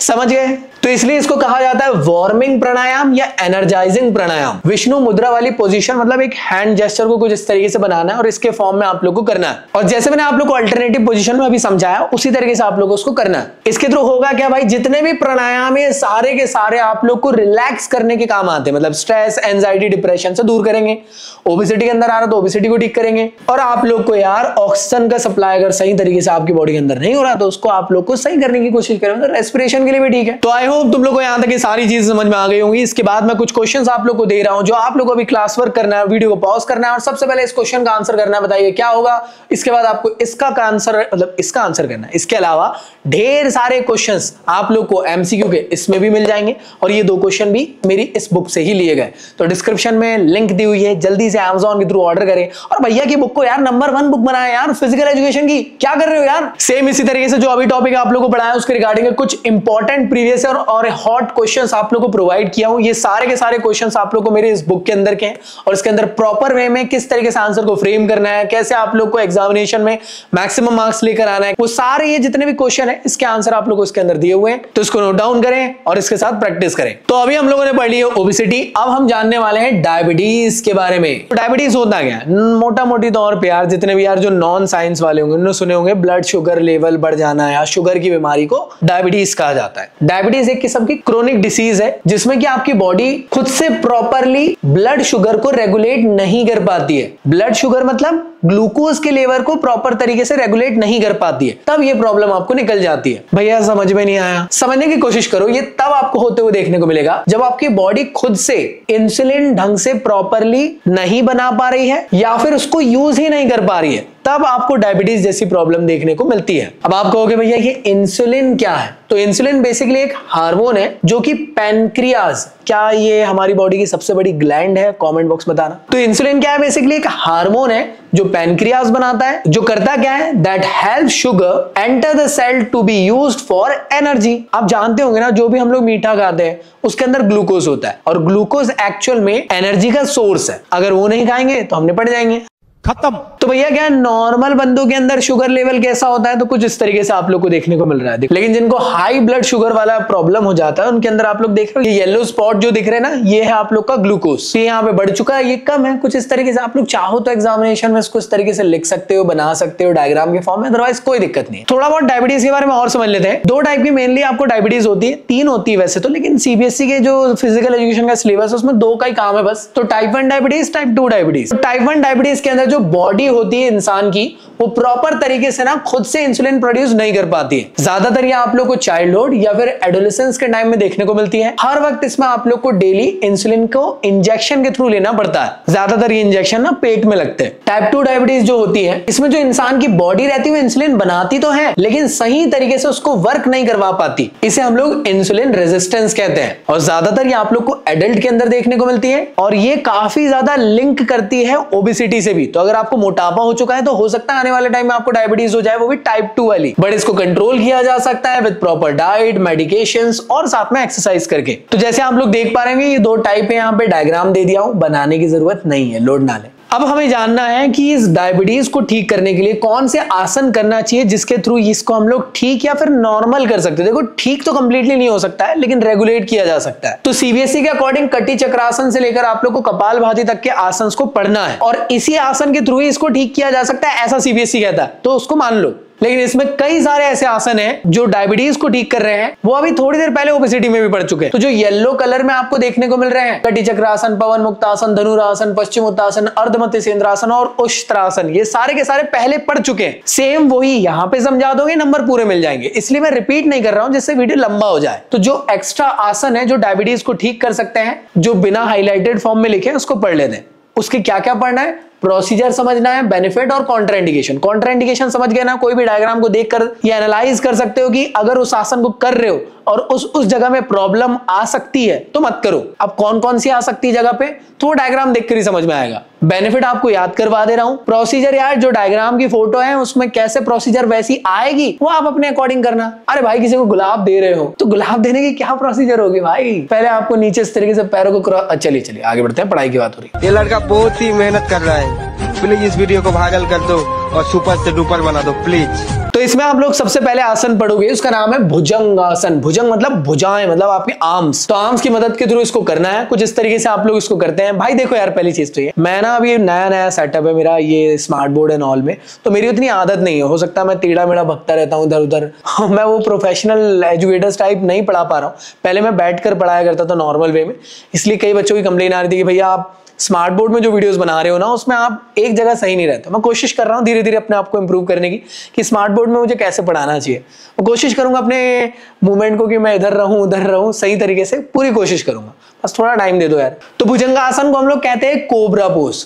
समझ गए। तो इसलिए इसको कहा जाता है वार्मिंग प्राणायाम या एनर्जाइजिंग प्राणायाम। विष्णु मुद्रा वाली पोजीशन मतलब एक हैंड जेस्चर को कुछ इस तरीके से बनाना है और इसके फॉर्म में आप लोग को करना है। और जैसे मैंने आप लोग को अल्टरनेटिव पोजीशन में अभी समझाया, उसी तरीके से आप लोग को उसको करना है। इसके थ्रू होगा क्या भाई, जितने भी प्राणायाम है सारे के सारे आप लोग को रिलैक्स करने के काम आते हैं। मतलब स्ट्रेस, एंजाइटी, डिप्रेशन से दूर करेंगे। ओबेसिटी के अंदर आ रहा तो ओबेसिटी को ठीक करेंगे। और आप लोग को यार ऑक्सीजन का सप्लाई अगर सही तरीके से आपकी बॉडी के अंदर नहीं हो रहा तो उसको आप लोग को सही करने की कोशिश करेंगे, तो रेस्पिरेशन के लिए भी ठीक है। तो आई होप तुम लोग को यहां तक ये सारी चीजें समझ में आ गई होंगी। इसके बाद मैं कुछ क्वेश्चंस आप लोग को दे रहा हूं जो आप लोग को अभी क्लास वर्क करना है, वीडियो को पॉज करना है और सबसे पहले इस क्वेश्चन का आंसर करना है। बताइए क्या होगा। इसके बाद आपको इसका आंसर मतलब इसका आंसर करना है। इसके अलावा ढेर सारे क्वेश्चंस आप लोग को एमसीक्यू के इसमें भी मिल जाएंगे और ये दो क्वेश्चन भी मेरी इस बुक से ही लिए गए। तो डिस्क्रिप्शन में लिंक दी हुई है, जल्दी से Amazon के थ्रू ऑर्डर करें और भैया की बुक को यार नंबर 1 बुक बनाए यार फिजिकल एजुकेशन की। क्या कर रहे हो यार। सेम इसी तरीके से जो अभी टॉपिक आप लोग को पढ़ाया उसके रिगार्डिंग कुछ इंपॉर्टेंट प्रीवियस और हॉट क्वेश्चंस आप लोग को प्रोवाइड किया हूं। ये सारे के सारे क्वेश्चंस आप लोग को मेरे इस बुक के अंदर के हैं और इसके अंदर प्रॉपर वे में किस तरीके से आंसर को फ्रेम करना है, कैसे आप लोग को एग्जामिनेशन में मैक्सिमम मार्क्स लेकर आना है, वो सारे ये जितने भी क्वेश्चन है इसके आंसर आप लोग को इसके अंदर दिए हुए हैं। तो इसको नोट डाउन करें और इसके साथ प्रैक्टिस करें। तो अभी हम लोगों ने पढ़ ली है ओबेसिटी, अब हम जानने वाले हैं डायबिटीज के बारे में। तो डायबिटीज होता क्या है, मोटा मोटी तौर पे यार जितने भी यार जो नॉन साइंस वाले होंगे उन्होंने सुने होंगे ब्लड शुगर लेवल बढ़ जाना या शुगर की बीमारी को डायबिटीज कहा जाता है। डायबिटीज एक किस्म की क्रोनिक डिसीज है जिसमें कि आपकी बॉडी खुद से प्रॉपरली ब्लड शुगर को रेगुलेट नहीं कर पाती है। ब्लड शुगर मतलब ग्लूकोज के लेवल को प्रॉपर तरीके से रेगुलेट नहीं कर पाती है, तब ये प्रॉब्लम आपको निकल जाती है। भैया समझ में नहीं आया, समझने की कोशिश करो। ये तब आपको होते हुए देखने को मिलेगा जब आपकी बॉडी खुद से इंसुलिन ढंग से प्रॉपरली नहीं बना पा रही है या फिर उसको यूज ही नहीं कर पा रही है, तब आपको डायबिटीज जैसी प्रॉब्लम देखने को मिलती है। अब आप कहोगे भैया ये इंसुलिन क्या है। तो इंसुलिन बेसिकली एक हार्मोन है जो कि पैनक्रियाज, क्या ये हमारी बॉडी की सबसे बड़ी ग्लैंड है, कमेंट बॉक्स में बताना। तो इंसुलिन क्या है, बेसिकली एक हार्मोन है जो पैनक्रियाज बनाता है, जो करता क्या है, that help sugar enter the cell to be used for energy. आप जानते होंगे ना जो भी हम लोग मीठा खाते हैं उसके अंदर ग्लूकोज होता है और ग्लूकोज एक्चुअल में एनर्जी का सोर्स है। अगर वो नहीं खाएंगे तो हम निपट जाएंगे, खत्म। तो भैया क्या नॉर्मल बंदों के अंदर शुगर लेवल कैसा होता है, तो कुछ इस तरीके से आप लोग को देखने को मिल रहा है। लेकिन जिनको हाई ब्लड शुगर वाला प्रॉब्लम हो जाता है उनके अंदर आप लोग देख रहे हो ये येलो स्पॉट जो दिख रहे हैं ना, ये है आप लोग का ग्लूकोज। ये यहाँ पे बढ़ चुका है, ये कम है। कुछ इस तरीके से आप लोग चाहो तो एग्जामिनेशन में इसको इस तरीके से लिख सकते हो, बना सकते हो डायग्राम के फॉर्म में, अदरवाइज कोई दिक्कत नहीं। थोड़ा बहुत डायबिटीज के बारे में और समझ लेते हैं। 2 टाइप की मेनली आपको डायबिटीज होती है, 3 होती है वैसे तो, लेकिन सीबीएसई के जो फिजिकल एजुकेशन का सिलेबस है उसमें 2 का ही काम है बस। तो type 1 diabetes, type 2 diabetes. Type 1 diabetes के अंदर जो बॉडी होती है इंसान की, वो प्रॉपर तरीके से ना खुद से इंसुलिन प्रोड्यूस नहीं कर पाती है। ज्यादातर ये आप लोग को चाइल्डहुड या फिर एडोलेसेंस के टाइम में देखने को मिलती है। हर वक्त इसमें आप लोग को डेली इंसुलिन को इंजेक्शन के थ्रू लेना पड़ता है। ज्यादातर ये इंजेक्शन ना पेट में लगते हैं। टाइप 2 डायबिटीज जो होती है, इसमें जो इंसान की बॉडी रहती है वो इंसुलिन बनाती तो है लेकिन सही तरीके से उसको वर्क नहीं करवा पाती। इसे हम लोग इंसुलिन रेजिस्टेंस कहते हैं और ज्यादातर ये आप लोग को एडल्ट के अंदर देखने को मिलती है और ये काफी ज्यादा लिंक करती है ओबेसिटी से भी। तो अगर आपको मोटापा हो चुका है तो हो सकता है आने वाले टाइम में आपको डायबिटीज हो जाए, वो भी टाइप 2 वाली। बट इसको कंट्रोल किया जा सकता है विद प्रॉपर डाइट, मेडिकेशंस और साथ में एक्सरसाइज करके। तो जैसे आप लोग देख पा रहे हैं ये 2 टाइप है, यहाँ पे डायग्राम दे दिया हूं, बनाने की जरूरत नहीं है, लोड ना ले। अब हमें जानना है कि इस डायबिटीज को ठीक करने के लिए कौन से आसन करना चाहिए जिसके थ्रू इसको हम लोग ठीक या फिर नॉर्मल कर सकते हैं। देखो ठीक तो कंप्लीटली नहीं हो सकता है लेकिन रेगुलेट किया जा सकता है। तो सीबीएसई के अकॉर्डिंग कटी चक्रासन से लेकर आप लोग को कपालभाति तक के आसन को पढ़ना है और इसी आसन के थ्रू ही इसको ठीक किया जा सकता है, ऐसा सीबीएसई कहता है, तो उसको मान लो। लेकिन इसमें कई सारे ऐसे आसन हैं जो डायबिटीज को ठीक कर रहे हैं, वो अभी थोड़ी देर पहले ओबेसिटी में भी पड़ चुके हैं। तो जो येलो कलर में आपको देखने को मिल रहे हैं, कटी चक्रासन, पवन मुक्तासन, धनुरासन, पश्चिमोत्तासन, अर्धमध्य सेंद्रासन और उष्ट्रासन, ये सारे के सारे पहले पढ़ चुके हैं। सेम वही यहां पे समझा दोगे, नंबर पूरे मिल जाएंगे, इसलिए मैं रिपीट नहीं कर रहा हूं जिससे वीडियो लंबा हो जाए। तो जो एक्स्ट्रा आसन है जो डायबिटीज को ठीक कर सकते हैं, जो बिना हाईलाइटेड फॉर्म में लिखे हैं, उसको पढ़ लेते हैं। उसके क्या क्या पढ़ना है, प्रोसीजर समझना है, बेनिफिट और कॉन्ट्राइंडिकेशन। कॉन्ट्राइंडिकेशन समझ गए ना, कोई भी डायग्राम को देखकर ये एनालाइज कर सकते हो कि अगर उस आसन को कर रहे हो और उस जगह में प्रॉब्लम आ सकती है तो मत करो। अब कौन कौन सी आ सकती है जगह पे, तो वो डायग्राम देखकर ही समझ में आएगा। बेनिफिट आपको याद करवा दे रहा हूं। प्रोसीजर यार, जो डायग्राम की फोटो है उसमें कैसे प्रोसीजर वैसी आएगी वो आप अपने अकॉर्डिंग करना। अरे भाई किसी को गुलाब दे रहे हो तो गुलाब देने की क्या प्रोसीजर होगी भाई, पहले आपको नीचे इस तरीके से पैरों को चलिए आगे बढ़ते हैं, पढ़ाई की बात हो रही है। ये लड़का बहुत ही मेहनत कर रहा है, प्लीज इस वीडियो को वायरल कर दो और सुपर से डुपर बना दो प्लीज। तो इसमें आप लोग सबसे पहले आसन पढ़ोगे, उसका नाम है भुजंग आसन। भुजंग मतलब भुजाएं, मतलब आपके आर्म्स। तो आर्म्स की मदद के थ्रू इसको करना है। कुछ इस तरीके से आप लोग इसको करते हैं। भाई देखो यार, पहली चीज तो ये, मैं ना अभी नया सेटअप है मेरा, ये स्मार्ट बोर्ड एंड ऑल में, तो मेरी उतनी आदत नहीं है। हो सकता है मैं टेढ़ा मेढ़ा भगता रहता हूँ इधर उधर। मैं वो प्रोफेशनल एजुकेटर्स टाइप नहीं पढ़ा पा रहा हूँ। पहले मैं बैठकर पढ़ाया करता था नॉर्मल वे में, इसलिए कई बच्चों की कंप्लेन आ रही थी कि भैया आप स्मार्ट बोर्ड में जो वीडियोस बना रहे हो ना, उसमें आप एक जगह सही नहीं रहते। मैं कोशिश कर रहा हूँ धीरे धीरे अपने आप को इंप्रूव करने की, कि स्मार्ट बोर्ड में मुझे कैसे पढ़ाना चाहिए। मैं कोशिश करूंगा अपने मूवमेंट को कि मैं इधर रहूं उधर रहूं, सही तरीके से पूरी कोशिश करूंगा। बस थोड़ा टाइम दे दो यार। तो भुजंगासन को हम लोग कहते हैं कोबरा पोज।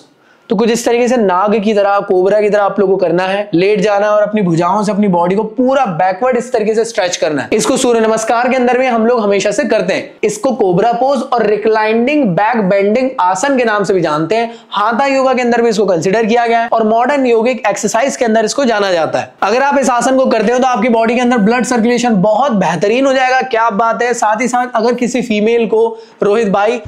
तो कुछ इस तरीके से नाग की तरह, कोबरा की तरह आप लोगों को करना है। लेट जाना है और अपनी भुजाओं से अपनी बॉडी को पूरा बैकवर्ड इस तरीके से स्ट्रेच करना है। इसको सूर्य नमस्कार के अंदर में हम लोग हमेशा से करते हैं। इसको कोबरा पोज और रिक्लाइनिंग बैक बेंडिंग आसन के नाम से भी जानते हैं। हाथा योगा के अंदर भी इसको कंसिडर किया गया है और मॉडर्न योगिक एक्सरसाइज के अंदर इसको जाना जाता है। अगर आप इस आसन को करते हो तो आपकी बॉडी के अंदर ब्लड सर्कुलेशन बहुत बेहतरीन हो जाएगा। क्या बात है। साथ ही साथ अगर किसी फीमेल को, रोहित भाई,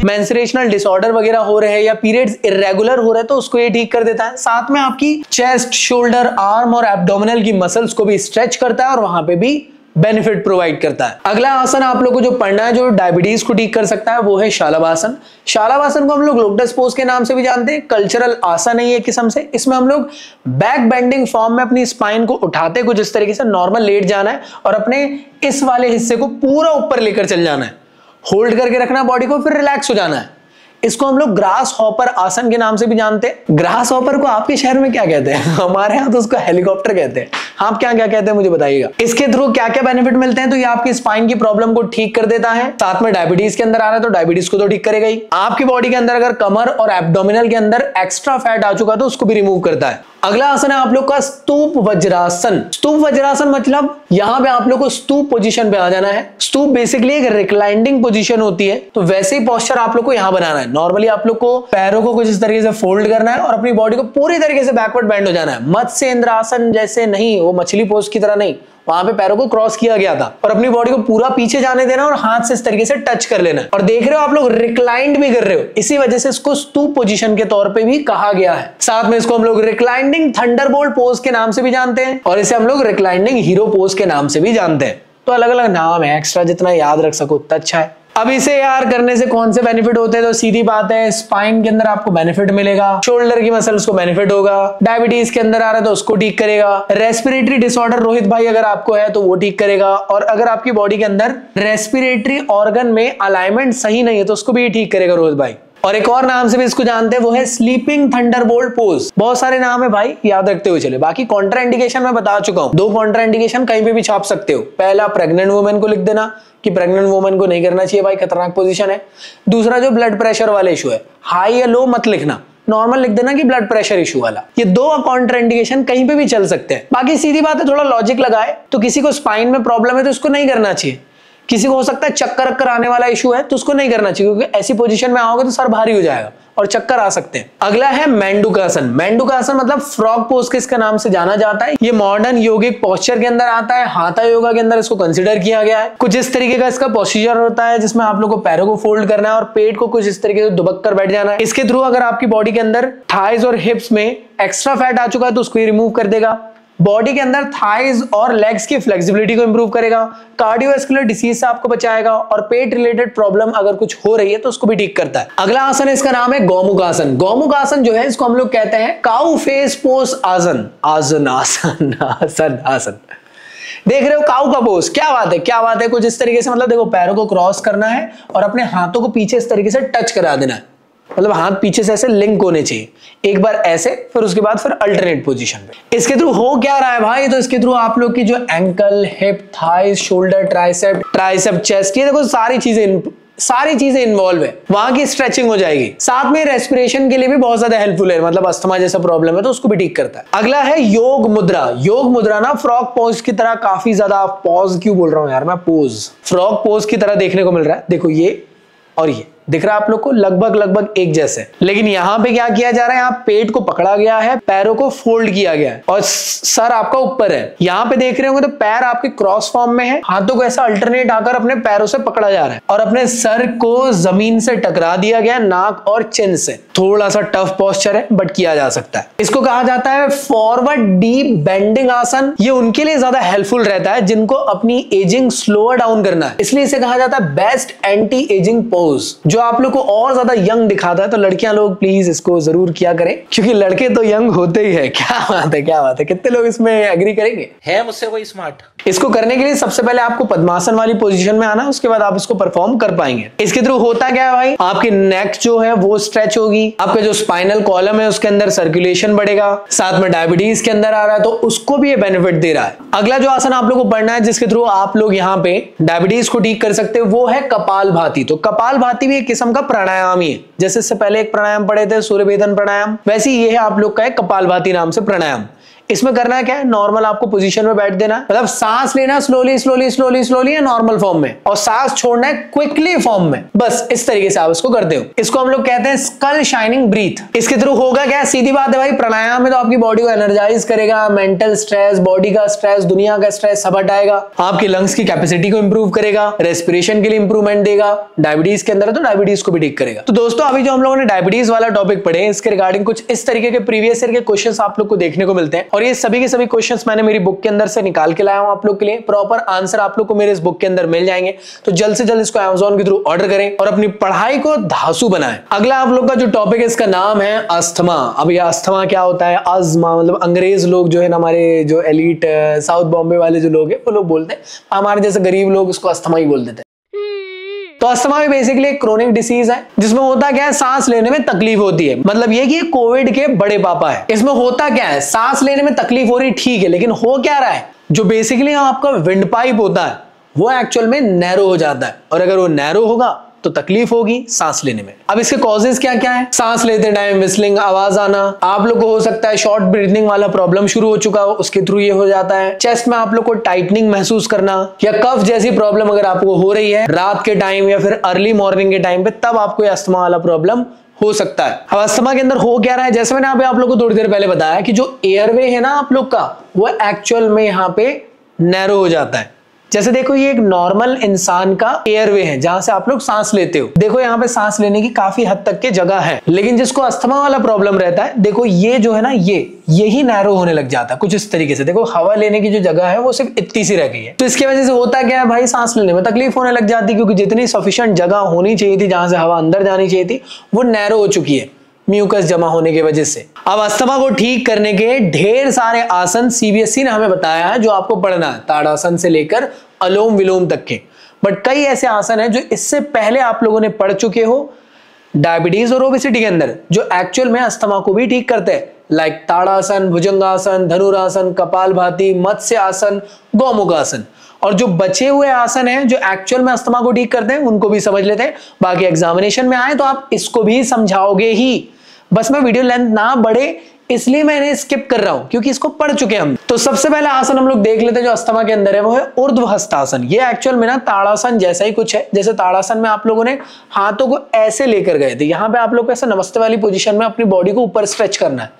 मेंस्ट्रुएशनल डिसऑर्डर वगैरह हो रहे हैं या पीरियड्स इरेगुलर हो रहे हैं तो उसको ये ठीक कर देता है। साथ में आपकी चेस्ट, शोल्डर, आर्म और एब्डोमिनल की मसल्स को भी स्ट्रेच करता है और वहां पे भी बेनिफिट प्रोवाइड करता है। अगला आसन आप लोगों को जो पढ़ना है जो डायबिटीज को ठीक कर सकता है वो है शालवासन। शालवासन को हम लोग लोटस पोज के नाम से भी जानते हैं। कल्चरल आसन है ये किस्म से। इसमें हम लोग बैक बेंडिंग फॉर्म में अपनी स्पाइन को उठाते कुछ इस तरीके से, नॉर्मल लेट जाना है और अपने इस वाले हिस्से को पूरा ऊपर लेकर चल जाना है। होल्ड करके रखना बॉडी को, फिर रिलैक्स हो जाना है। इसको हम लोग ग्रास हॉपर आसन के नाम से भी जानते हैं। ग्रास हॉपर को आपके शहर में क्या कहते हैं? हमारे यहाँ तो उसको हेलीकॉप्टर कहते हैं। आप क्या क्या कहते हैं मुझे बताइएगा। इसके थ्रू क्या क्या बेनिफिट मिलते हैं, तो ये आपकी स्पाइन की प्रॉब्लम को ठीक कर देता है। साथ में डायबिटीज के अंदर आ रहा है तो डायबिटीज को तो ठीक करेगा ही। आपकी बॉडी के अंदर अगर कमर और एब्डोमिनल के अंदर एक्स्ट्रा फैट आ चुका तो उसको भी रिमूव करता है। अगला आसन है आप लोग का स्तूप वज्रासन। स्तूप वज्रासन मतलब यहां पे आप लोग को स्तूप पोजीशन पे आ जाना है। स्तूप बेसिकली एक रिक्लाइनिंग पोजीशन होती है, तो वैसे ही पोस्चर आप लोग को यहां बनाना है। नॉर्मली आप लोग को पैरों को कुछ इस तरीके से फोल्ड करना है और अपनी बॉडी को पूरी तरीके से बैकवर्ड बेंड हो जाना है। मत्स्येंद्रासन जैसे नहीं, वो मछली पोज की तरह नहीं, वहां पे पैरों को क्रॉस किया गया था और अपनी बॉडी को पूरा पीछे जाने देना और हाथ से इस तरीके से टच कर लेना है। और देख रहे हो आप लोग रिक्लाइंड भी कर रहे हो, इसी वजह से इसको स्तूप पोजीशन के तौर पे भी कहा गया है। साथ में इसको हम लोग रिक्लाइनिंग थंडरबोल्ट पोज के नाम से भी जानते हैं और इसे हम लोग रिक्लाइनिंग हीरो पोज के नाम से भी जानते हैं। तो अलग अलग नाम है, एक्स्ट्रा जितना याद रख सको उतना अच्छा है। अब इसे यार करने से कौन से बेनिफिट होते हैं, तो सीधी बात है, स्पाइन के अंदर आपको बेनिफिट मिलेगा, शोल्डर की मसल्स को बेनिफिट होगा, डायबिटीज के अंदर आ रहा है तो उसको ठीक करेगा, रेस्पिरेटरी डिसऑर्डर रोहित भाई अगर आपको है तो वो ठीक करेगा, और अगर आपकी बॉडी के अंदर रेस्पिरेटरी ऑर्गन में अलाइनमेंट सही नहीं है तो उसको भी ठीक करेगा रोहित भाई। और एक और नाम से भी इसको जानते हैं, वो है स्लीपिंग थंडरबोल्ट पोज। बहुत सारे नाम है भाई, याद रखते हुए चले। बाकी कॉन्ट्रा इंडिकेशन मैं बता चुका हूं, 2 कॉन्ट्रा इंडिकेशन कहीं पे भी छाप सकते हो। पहला प्रेग्नेंट वुमेन को लिख देना कि प्रेग्नेंट वुमेन को नहीं करना चाहिए भाई, खतरनाक पोजीशन है। दूसरा जो ब्लड प्रेशर वाला इशू है, हाई या लो मत लिखना, नॉर्मल लिख देना कि ब्लड प्रेशर इशू वाला। ये 2 कॉन्ट्रा इंडिकेशन कहीं पे भी चल सकते हैं। बाकी सीधी बात है, थोड़ा लॉजिक लगाए तो किसी को स्पाइन में प्रॉब्लम है तो उसको नहीं करना चाहिए। किसी को हो सकता है चक्कर आने वाला इशू है तो उसको नहीं करना चाहिए, क्योंकि ऐसी पोजीशन में आओगे तो सर भारी हो जाएगा और चक्कर आ सकते हैं। अगला है मेंडुकासन। मेंडुकासन मतलब फ्रॉग पोज के इसका नाम से जाना जाता है। ये मॉडर्न योगिक पोस्चर के अंदर आता है, हाथा योगा के अंदर इसको कंसीडर किया गया है। कुछ इस तरीके का इसका पोस्चर होता है जिसमें आप लोग को पैरों को फोल्ड करना है और पेट को कुछ इस तरीके से दुबक कर बैठ जाना है। इसके थ्रू अगर आपकी बॉडी के अंदर थाइज और हिप्स में एक्स्ट्रा फैट आ चुका है तो उसको रिमूव कर देगा। बॉडी के अंदर थाइज और लेग्स की फ्लेक्सिबिलिटी को इंप्रूव करेगा, कार्डियोवैस्कुलर डिसीज से आपको बचाएगा और पेट रिलेटेड प्रॉब्लम अगर कुछ हो रही है तो उसको भी ठीक करता है। अगला आसन है, इसका नाम है गौमुख आसन। गौमुख आसन जो है इसको हम लोग कहते हैं काउ फेस पोज आसन। आसन आसन आसन आसन देख रहे हो, काऊ का पोज। क्या बात है, क्या बात है। कुछ इस तरीके से, मतलब देखो पैरों को क्रॉस करना है और अपने हाथों को पीछे इस तरीके से टच करा देना है, मतलब हाथ पीछे से ऐसे लिंक होने चाहिए। एक बार ऐसे, फिर उसके बाद फिर अल्टरनेट पोजीशन पे। इसके थ्रू हो क्या रहा है भाई, तो इसके थ्रू आप लोग की जो ankle, hip, thighs, shoulder, tricep, chest, ये देखो सारी चीजें इन्वॉल्व है, वहां की स्ट्रेचिंग हो जाएगी। साथ में रेस्पिरेशन के लिए भी बहुत ज्यादा हेल्पफुल है, मतलब अस्थमा जैसा प्रॉब्लम है तो उसको भी ठीक करता है। अगला है योग मुद्रा। योग मुद्रा ना फ्रॉग पोज की तरह काफी ज्यादा, पॉज क्यों बोल रहा हूं यार मैं, पोज, फ्रॉग पोज की तरह देखने को मिल रहा है। देखो ये और ये दिख रहा है आप लोग को, लगभग एक जैसे, लेकिन यहां पे क्या किया जा रहा है, यहाँ पेट को पकड़ा गया है, पैरों को फोल्ड किया गया है और सर आपका ऊपर है। यहां पे देख रहे होंगे तो पैर आपके क्रॉस फॉर्म में है, हाथों को ऐसा अल्टरनेट आकर अपने पैरों से पकड़ा जा रहा है और अपने सर को जमीन से टकरा दिया गया, नाक और चिन से। थोड़ा सा टफ पोस्चर है बट किया जा सकता है। इसको कहा जाता है फॉरवर्ड डीप बेंडिंग आसन। ये उनके लिए ज्यादा हेल्पफुल रहता है जिनको अपनी एजिंग स्लोअर डाउन करना है, इसलिए इसे कहा जाता है बेस्ट एंटी एजिंग पोज, जो आप लोग को और ज्यादा यंग दिखाता है। तो लड़कियां लोग प्लीज इसको जरूर किया करें, क्योंकि लड़के तो यंग होते ही है। क्या बात है, क्या बात है। कितने लोग इसमें एग्री करेंगे? है मुझसे कोई स्मार्ट? इसको करने के लिए सबसे पहले आपको पद्मासन वाली पोजीशन में आना, उसके बाद आप इसको परफॉर्म कर पाएंगे। इसके थ्रू होता क्या है भाई, आपकी नेक जो है वो स्ट्रेच होगी, आपका जो स्पाइनल कॉलम है उसके अंदर सर्कुलेशन बढ़ेगा, साथ में डायबिटीज के अंदर आ रहा है तो उसको भी ये बेनिफिट दे रहा है। अगला जो आसन आप लोग को पढ़ना है जिसके थ्रू आप लोग यहाँ पे डायबिटीज को ठीक कर सकते हो, वो है कपालभाति। तो कपालभाति भी एक किस्म का प्राणायाम ही है। जैसे इससे पहले एक प्राणायाम पढ़े थे सूर्यभेदन प्राणायाम, वैसे ये है आप लोग का एक कपालभाति नाम से प्राणायाम। इसमें करना क्या है, नॉर्मल आपको पोजीशन में बैठ देना, मतलब सांस लेना स्लोली स्लोली स्लोली स्लोली है नॉर्मल फॉर्म में, और सांस छोड़ना है क्विकली फॉर्म में। बस इस तरीके से आप इसको करते हो। इसको हम लोग कहते हैं स्कल शाइनिंग ब्रीथ। इसके थ्रू होगा क्या, सीधी बात है भाई, प्राणायाम में तो आपकी बॉडी को एनर्जाइज करेगा, मेंटल स्ट्रेस, बॉडी का स्ट्रेस, दुनिया का स्ट्रेस सब हटाएगा, आपकी लंग्स की कैपेसिटी को इंप्रूव करेगा, रेस्पिरेशन के लिए इंप्रूवमेंट देगा, डायबिटीज के अंदर है तो डायबिटीज को भी ठीक करेगा। तो दोस्तों अभी जो हम लोगों ने डायबिटीज वाला टॉपिक पढ़े, इसके रिगार्डिंग कुछ इस तरीके के प्रीवियस ईयर के क्वेश्चंस आप लोग को देखने को मिलते हैं, और ये सभी के सभी क्वेश्चंस मैंने मेरी बुक के अंदर से निकाल के लाया हूं आप लोग के लिए। प्रॉपर आंसर आप लोग को मेरे इस बुक के अंदर मिल जाएंगे, तो जल्द से जल्द इसको Amazon के थ्रू ऑर्डर करें और अपनी पढ़ाई को धांसू बनाएं। अगला आप लोग का जो टॉपिक है इसका नाम है अस्थमा। अब ये अस्थमा क्या होता है, अज़मा मतलब अंग्रेज लोग जो है ना, हमारे जो एलीट साउथ बॉम्बे वाले जो लोग हैं वो लोग बोलते हैं, हमारे जैसे गरीब लोग उसको अस्थमा ही बोल देते हैं। तो अस्थमा भी बेसिकली एक क्रोनिक डिसीज है जिसमें होता क्या है, सांस लेने में तकलीफ होती है। मतलब ये कि कोविड के बड़े पापा है। इसमें होता क्या है, सांस लेने में तकलीफ हो रही ठीक है, लेकिन हो क्या रहा है, जो बेसिकली आपका विंड पाइप होता है वो एक्चुअल में नैरो हो जाता है, और अगर वो नैरो होगा तो तकलीफ होगी सांस लेने में। अब इसके कॉजेज क्या क्या है, सांस लेते टाइम विस्लिंग, आवाज आना, आप लोग को हो सकता है शॉर्ट ब्रीथिंग वाला प्रॉब्लम शुरू हो चुका हो, उसके थ्रू ये हो जाता है। चेस्ट में आप लोग को टाइटनिंग महसूस करना, या कफ जैसी प्रॉब्लम अगर आपको हो रही है रात के टाइम या फिर अर्ली मॉर्निंग के टाइम पे, तब आपको ये अस्थमा वाला प्रॉब्लम हो सकता है। अब अस्थमा के अंदर हो क्या रहा है, जैसे मैंने आप लोग को थोड़ी देर पहले बताया कि जो एयरवे है ना आप लोग का, वो एक्चुअल में यहाँ पे नैरो हो जाता है। जैसे देखो ये एक नॉर्मल इंसान का एयरवे है जहां से आप लोग सांस लेते हो, देखो यहाँ पे सांस लेने की काफी हद तक के जगह है, लेकिन जिसको अस्थमा वाला प्रॉब्लम रहता है, देखो ये जो है ना, यही नैरो होने लग जाता है कुछ इस तरीके से। देखो हवा लेने की जो जगह है वो सिर्फ इतनी सी रह गई है, तो इसकी वजह से होता क्या है भाई, सांस लेने में तकलीफ होने लग जाती है, क्योंकि जितनी सफिशिएंट जगह होनी चाहिए थी जहां से हवा अंदर जानी चाहिए थी, वो नैरो हो चुकी है म्यूकस जमा होने की वजह से। अब अस्थमा को ठीक करने के ढेर सारे आसन सीबीएसई ने हमें बताया है जो आपको पढ़ना है, ताड़ासन से लेकर अलोम विलोम तक के। बट कई ऐसे आसन हैं जो इससे पहले आप लोगों ने पढ़ चुके हो डायबिटीज और ओबेसिटी के अंदर, जो एक्चुअल में अस्थमा को भी ठीक करते हैं, लाइक ताड़ासन, भुजंगासन, धनुरासन, कपालभाति, मत्स्य आसन, गौमुख आसन। और जो बचे हुए आसन हैं जो एक्चुअल में अस्थमा को ठीक करते हैं, उनको भी समझ लेते हैं। बाकी एग्जामिनेशन में आए तो आप इसको भी समझाओगे ही, बस मैं वीडियो लेंथ ना बढ़े इसलिए मैं इन्हें स्किप कर रहा हूं, क्योंकि इसको पढ़ चुके हम। तो सबसे पहला आसन हम लोग देख लेते हैं जो अस्थमा के अंदर है, वो है ऊर्ध्वहस्तासन। ये एक्चुअल में ना ताड़ासन जैसा ही कुछ है। जैसे ताड़ासन में आप लोगों ने हाथों को ऐसे लेकर गए थे, यहाँ पे आप लोग को ऐसा नमस्ते वाली पोजीशन में अपनी बॉडी को ऊपर स्ट्रेच करना है।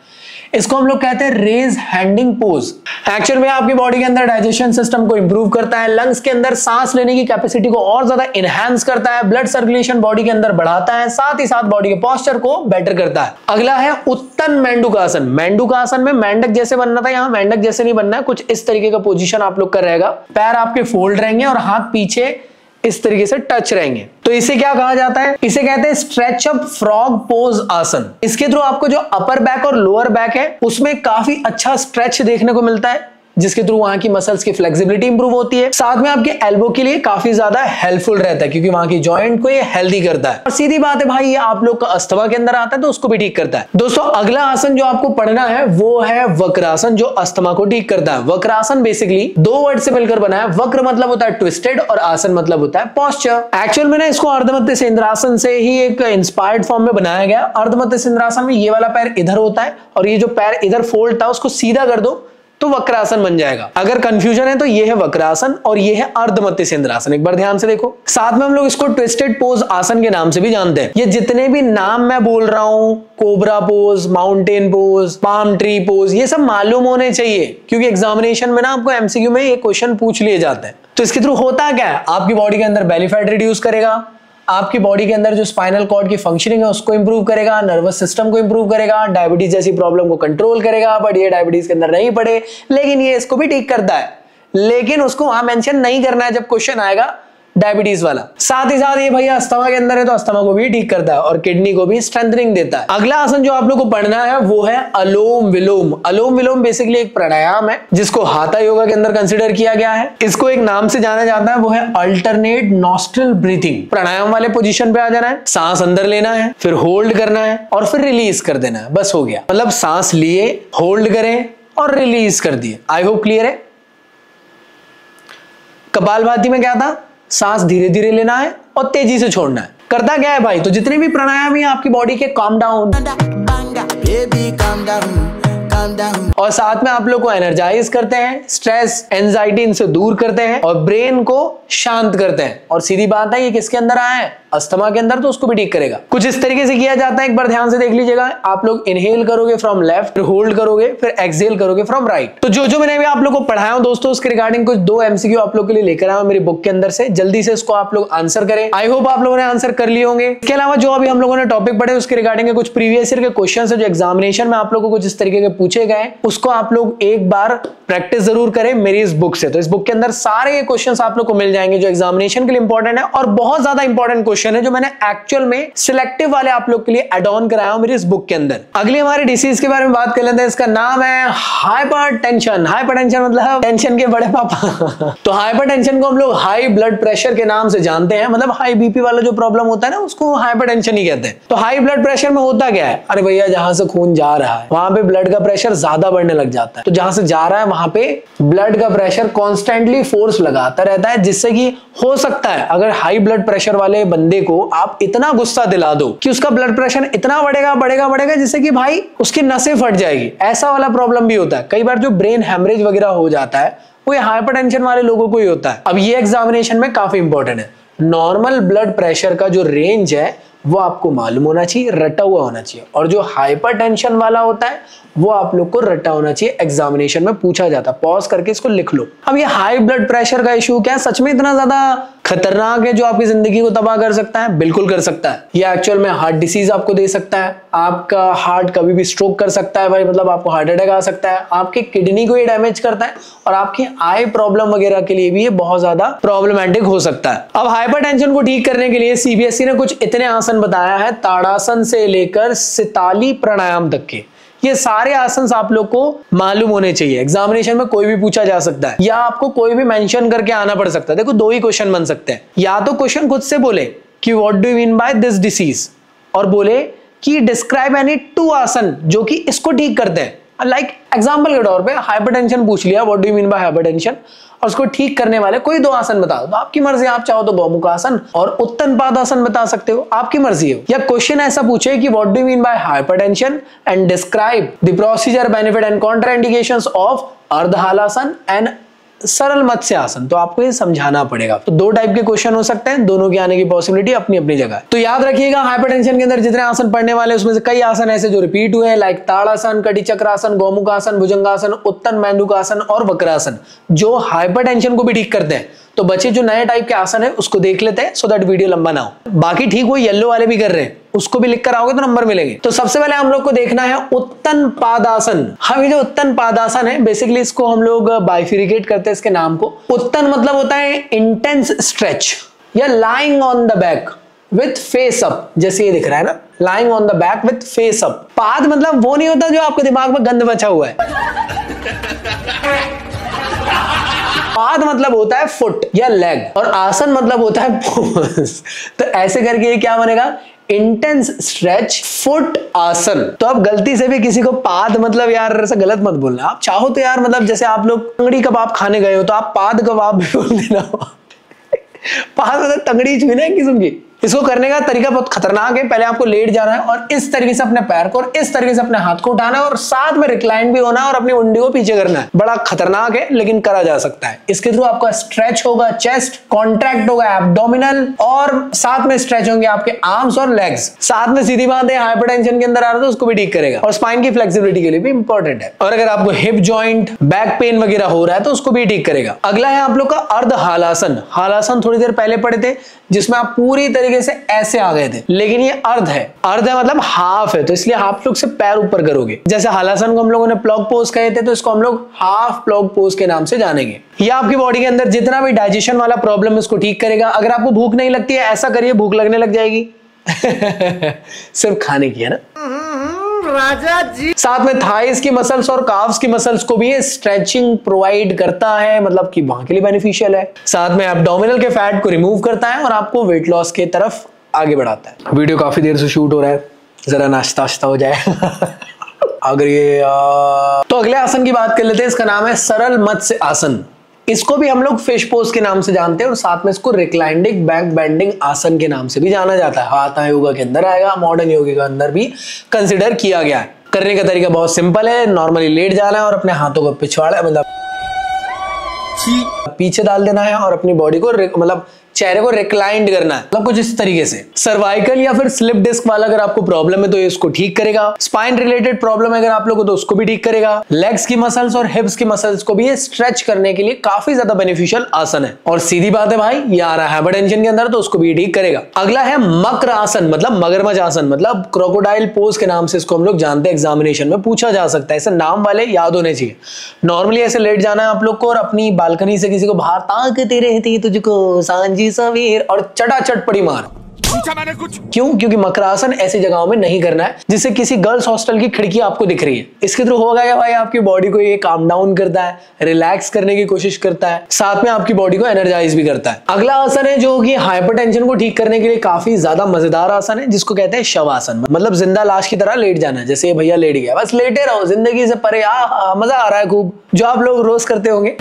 इसको हम लोग कहते हैं रेज हैंडिंग पोज। एक्चुअल में आपकी बॉडी के अंदर डाइजेशन सिस्टम को इंप्रूव करता है, लंग्स के अंदर सांस लेने की कैपेसिटी को और ज्यादा इनहैंस करता है, ब्लड सर्कुलेशन बॉडी के अंदर बढ़ाता है, साथ ही साथ बॉडी के पोस्चर को बेटर करता है। अगला है उत्तन मेंडूकासन। मेंडूकासन में मेंढक जैसे बनना था, यहाँ मेंढक जैसे नहीं बनना है, कुछ इस तरीके का पोजीशन आप लोग का रहेगा। पैर आपके फोल्ड रहेंगे और हाथ पीछे इस तरीके से टच रहेंगे। तो इसे क्या कहा जाता है? इसे कहते हैं स्ट्रेच अप फ्रॉग पोज आसन। इसके थ्रू आपको जो अपर बैक और लोअर बैक है उसमें काफी अच्छा स्ट्रेच देखने को मिलता है, जिसके थ्रू वहां की मसल्स की फ्लेक्सिबिलिटी इंप्रूव होती है। साथ में आपके एल्बो के लिए काफी ज्यादा हेल्पफुल रहता है, क्योंकि वहां की जॉइंट को ये हेल्दी करता है। और सीधी बात है भाई, ये आप लोग का अस्थमा के अंदर आता है तो उसको भी ठीक करता है। दोस्तों अगला आसन जो आपको पढ़ना है वो है वक्रासन, जो अस्थमा को ठीक करता है। वक्रासन बेसिकली दो वर्ड से मिलकर बना है। वक्र मतलब होता है ट्विस्टेड और आसन मतलब होता है पोस्चर। एक्चुअल में ना इसको अर्धमध्य सेंद्रासन से ही एक इंस्पायर्ड फॉर्म में बनाया गया। अर्धमध्य सेंद्रासन में ये वाला पैर इधर होता है और ये जो पैर इधर फोल्ड था उसको सीधा कर दो तो वक्रासन बन जाएगा। अगर कंफ्यूजन है तो ये है वक्रासन और ये है अर्धमध्य सेंद्रासन। एक बार ध्यान से देखो। साथ में हम लोग इसको ट्विस्टेड पोज आसन के नाम से भी जानते हैं। ये जितने भी नाम मैं बोल रहा हूं, cobra pose, mountain pose, palm tree pose, ये सब मालूम होने चाहिए, क्योंकि एग्जामिनेशन में ना आपको एमसीक्यू में ये क्वेश्चन पूछ लिए जाते हैं। तो इसके थ्रू होता क्या है? आपकी बॉडी के अंदर बेली फैट रिड्यूस करेगा, आपकी बॉडी के अंदर जो स्पाइनल कॉर्ड की फंक्शनिंग है उसको इंप्रूव करेगा, नर्वस सिस्टम को इंप्रूव करेगा, डायबिटीज जैसी प्रॉब्लम को कंट्रोल करेगा। बट ये डायबिटीज के अंदर नहीं पड़े, लेकिन ये इसको भी ठीक करता है, लेकिन उसको वहां मेंशन नहीं करना है जब क्वेश्चन आएगा डायबिटीज वाला। साथ ही साथ ये भैया अस्थमा के अंदर है तो अस्थमा को भी ठीक करता है और किडनी को भी स्ट्रेंथनिंग देता है। अगला आसन जो आप लोग को पढ़ना है वो है अलोम विलोम। अलोम विलोम बेसिकली एक प्राणायाम है जिसको हाथा योगा के अंदर कंसिडर किया गया है। इसको एक नाम से जाना जाता है, वो है अल्टरनेट नॉस्ट्रल ब्रीथिंग। प्राणायाम वाले पोजीशन पे आ जाना है, सांस अंदर लेना है, फिर होल्ड करना है और फिर रिलीज कर देना है, बस हो गया। मतलब सांस लिए, होल्ड करें और रिलीज कर दिए। आई होप क्लियर है। कपालभाति में क्या था? सांस धीरे धीरे लेना है और तेजी से छोड़ना है। करता क्या है भाई? तो जितने भी प्राणायाम है आपकी बॉडी के काम डाउन और साथ में आप लोग को एनर्जाइज करते हैं, स्ट्रेस एंजाइटी इनसे दूर करते हैं और ब्रेन को शांत करते हैं। और सीधी बात है, ये किसके अंदर आया है? अस्थमा के अंदर, तो उसको भी ठीक करेगा। कुछ इस तरीके से किया जाता है, एक बार ध्यान से देख लीजिएगा। आप लोग इनहेल करोगे फ्रॉम लेफ्ट, फिर होल्ड करोगे, फिर एक्सहेल करोगे फ्रॉम राइट। तो जो मैंने भी आप लोग को पढ़ाया हूं दोस्तों, उसके रिगार्डिंग कुछ 2 एमसीक्यू आप लोग के लिए लेकर आया मेरी बुक के अंदर से। जल्दी से इसको आप लोग आंसर करें। आई होप आप लोगों ने आंसर कर लिए होंगे। इसके अलावा जो अभी हम लोगों ने टॉपिक पढ़े उसके रिगार्डिंग कुछ प्रीवियस ईयर के क्वेश्चन है जो एग्जामिनेशन में आप लोगों को कुछ इस तरीके के पूछे गए, उसको आप लोग एक बार प्रैक्टिस जरूर करें मेरी इस बुक से। तो इस बुक के अंदर सारे क्वेश्चंस आप लोग को मिल जाएंगे जो एग्जामिनेशन के लिए इंपॉर्टेंट है और बहुत ज्यादा इंपॉर्टेंट क्वेश्चन है जो मैंने एक्चुअल में सिलेक्टिव वाले आप लोग के लिए एड ऑन कराया हूं मेरी इस बुक के अंदर। अगली हमारे डिसीज के बारे में बात कर लेते हैं। इसका नाम है हाइपरटेंशन। हाइपरटेंशन मतलब टेंशन के बड़े पापा। तो हाइपरटेंशन को हम लोग हाई ब्लड प्रेशर के नाम से जानते हैं। मतलब हाई बीपी वाला जो प्रॉब्लम होता है ना, उसको हाइपरटेंशन ही कहते हैं। तो हाई ब्लड प्रेशर में होता क्या है? अरे भैया, जहां से खून जा रहा है वहां पे ब्लड का प्रेशर ज्यादा बढ़ने लग जाता है। तो जहां से जा रहा है वहां पे ब्लड का प्रेशर कॉन्स्टेंटली फोर्स लगाता रहता है, जिससे कि हो सकता है अगर हाई ब्लड प्रेशर वाले बंदे को आप इतना गुस्सा दिला दो कि उसका ब्लड प्रेशर इतना बढ़ेगा जिससे कि भाई उसकी नसें फट जाएगी। ऐसा वाला प्रॉब्लम भी होता है। कई बार जो ब्रेन हेमरेज वगैरह हो जाता है वो हाइपरटेंशन वाले लोगों को ही होता है। अब ये एग्जामिनेशन में काफी इंपॉर्टेंट है। नॉर्मल ब्लड प्रेशर का जो रेंज है वो आपको मालूम होना चाहिए, रटा हुआ होना चाहिए, और जो हाइपरटेंशन वाला होता है वो आप लोग को रटा होना चाहिए। एग्जामिनेशन में पूछा जाता है, पॉज करके इसको लिख लो। अब ये हाई ब्लड प्रेशर का इशू क्या सच में इतना ज्यादा खतरनाक है जो आपकी जिंदगी को तबाह कर सकता है? बिल्कुल कर सकता है। ये एक्चुअल में हार्ट डिसीज आपको दे सकता है, आपका हार्ट कभी भी स्ट्रोक कर सकता है भाई, मतलब आपको हार्ट अटैक आ सकता है, आपके किडनी को ये डैमेज करता है और आपकी आई प्रॉब्लम वगैरह के लिए भी ये बहुत ज्यादा प्रॉब्लमेटिक हो सकता है। अब हाइपरटेंशन को ठीक करने के लिए सीबीएसई ने कुछ इतने आसन बताया है, ताड़ासन से लेकर सिताली प्राणायाम तक के। ये सारे आसन आप लोग को मालूम होने चाहिए। एग्जामिनेशन में कोई भी पूछा जा सकता है या आपको कोई भी मेंशन करके आना पड़ सकता है। देखो 2 ही क्वेश्चन बन सकते हैं, या तो क्वेश्चन खुद से बोले कि what do you mean by this disease, और बोले कि डिस्क्राइब एनी 2 आसन जो कि इसको ठीक करते हैं। लाइक एग्जाम्पल के तौर पे हाइपरटेंशन पूछ लिया, what do you mean by hypertension, और उसको ठीक करने वाले कोई 2 आसन बता दो। तो आपकी मर्जी, आप चाहो तो गौमुख आसन और उत्तन पादासन बता सकते हो, आपकी मर्जी है। या क्वेश्चन ऐसा पूछे कि what do you mean by hypertension and describe the procedure, benefit and contraindications of Ardhahalasana and Saral Matsya आसन। तो आपको ये समझाना पड़ेगा। तो दो टाइप के क्वेश्चन हो सकते हैं, दोनों के आने की पॉसिबिलिटी अपनी अपनी जगह है। तो याद रखिएगा हाइपरटेंशन के अंदर जितने आसन पढ़ने वाले उसमें से कई आसन ऐसे जो रिपीट हुए हैं, लाइक ताड़ासन, कटी चक्रासन, गौमुखासन, भुजंगासन, उत्तन मेंढुकासन और वक्रासन, जो हाइपरटेंशन को भी ठीक करते हैं। तो बच्चे जो नए टाइप के आसन है उसको देख लेते हैं, सो दैट वीडियो लंबा ना हो। बाकी ठीक वो येलो वाले भी कर रहे हैं, उसको भी लिख कर आओगे तो नंबर मिलेंगे। तो सबसे पहले हम लोग को देखना है उत्तन पादासन। हम ये जो उत्तन पादासन है बेसिकली इसको हम लोग बाइफिरिकेट करते हैं इसके नाम को। उत्तन मतलब होता है इंटेंस स्ट्रेच या lying on the back with face up, जैसे ये दिख रहा है ना, lying on the back with face up. पाद मतलब वो नहीं होता जो आपके दिमाग में गंद बचा हुआ है। पाद मतलब होता है फुट या लेग और आसन मतलब होता है पोज। तो ऐसे करके ये क्या बनेगा, इंटेंस स्ट्रेच फुट आसन। तो आप गलती से भी किसी को पाद मतलब यार ऐसा गलत मत बोलना। आप चाहो तो यार मतलब जैसे आप लोग तंगड़ी कबाब खाने गए हो तो आप पाद कबाब भी बोल देना। पाद मतलब तंगड़ी छूना है किस्म की। इसको करने का तरीका बहुत खतरनाक है। पहले आपको लेट जाना है और इस तरीके से अपने पैर को और इस तरीके से अपने हाथ को उठाना है और साथ में रिक्लाइन भी होना है और अपनी उंडी को पीछे करना है। बड़ा खतरनाक है लेकिन करा जा सकता है। इसके थ्रू आपका स्ट्रेच होगा, चेस्ट कॉन्ट्रैक्ट होगा, एब्डोमिनल, और साथ में स्ट्रेच होंगे आपके आर्म्स और लेग्स। साथ में सीधी बात है हाइपरटेंशन के अंदर आ रहा है तो उसको भी ठीक करेगा और स्पाइन की फ्लेक्सिबिलिटी के लिए भी इंपॉर्टेंट है। और अगर आपको हिप जॉइंट, बैक पेन वगैरह हो रहा है तो उसको भी ठीक करेगा। अगला है आप लोग का अर्ध हालासन। हालासन थोड़ी देर पहले पढ़े थे जिसमें आप पूरी तरीके से ऐसे आ गए थे, लेकिन ये अर्ध है। अर्ध है मतलब हाफ है, तो इसलिए आप लोग से पैर ऊपर करोगे। जैसे हालासन को हम लोगों ने प्लॉग पोज कहे थे तो इसको हम लोग हाफ प्लॉग पोज के नाम से जानेंगे। यह आपकी बॉडी के अंदर जितना भी डाइजेशन वाला प्रॉब्लम है उसको ठीक करेगा। अगर आपको भूख नहीं लगती है ऐसा करिए, भूख लगने लग जाएगी। सिर्फ खाने की है ना राजा जी। साथ में थाइस की मसल्स और काफ्स की मसल्स को भी स्ट्रेचिंग प्रोवाइड करता है, मतलब कि वहां के लिए बेनिफिशियल है। साथ में एब्डोमिनल के फैट को रिमूव करता है और आपको वेट लॉस के तरफ आगे बढ़ाता है। वीडियो काफी देर से शूट हो रहा है, जरा नाश्ता हो जाए। अगर ये तो अगले आसन की बात कर लेते हैं। इसका नाम है सरल मत्स्य आसन। इसको भी हम लोग फिश पोज के नाम से जानते हैं और साथ में इसको रिक्लाइनिंग बैक बेंडिंग आसन के नाम से भी जाना जाता है। हाथा योगा के अंदर आएगा, मॉडर्न योगा के अंदर भी कंसिडर किया गया है। करने का तरीका बहुत सिंपल है। नॉर्मली लेट जाना है और अपने हाथों को पिछवाड़ा मतलब पीछे डाल देना है और अपनी बॉडी को मतलब चेहरे को रिक्लाइंड करना है, मतलब कुछ इस तरीके से। सर्वाइकल या फिर स्लिप डिस्क वाला अगर आपको प्रॉब्लम है तो इसको ठीक करेगा। स्पाइन रिलेटेड प्रॉब्लम है अगर आप लोगों को तो उसको भी ठीक करेगा। लेग्स की मसल्स और हिप्स की मसल्स को भी ये स्ट्रेच करने के लिए काफी ज्यादा बेनिफिशियल आसन है। और सीधी बात है भाई, ये आ रहा है हाइपरटेंशन के अंदर तो उसको भी ठीक करेगा। अगला है मकर आसन, मतलब मगरमच्छ आसन, मतलब क्रोकोडाइल पोज के नाम से इसको हम लोग जानते हैं। एग्जामिनेशन में पूछा जा सकता है, ऐसे नाम वाले याद होने चाहिए। नॉर्मली ऐसे लेट जाना है आप लोग को और अपनी बालकनी से किसी को बाहर ताकते रहती तुझको सांझी सवेर और चटाचट पड़ी मार। पूछा मैंने कुछ क्यों? क्योंकि मकरासन ऐसी जगहों में नहीं करना है जिससे किसी गर्ल्स हॉस्टल की खिड़की आपको दिख रही है। इसके थ्रू होगा क्या भाई, आपकी बॉडी को ये काम डाउन करता है, रिलैक्स करने की कोशिश करता है, साथ में आपकी बॉडी को एनर्जाइज भी करता है। अगला आसन है जो कि हाइपरटेंशन को ठीक करने के लिए काफी ज्यादा मजेदार आसन है, जिसको कहते हैं शवासन। मतलब जिंदा लाश की तरह लेट जाना है। जैसे ये भैया लेट गया, बस लेटे रहो, जिंदगी से परे मजा आ रहा है खूब, जो आप लोग रोज करते होंगे।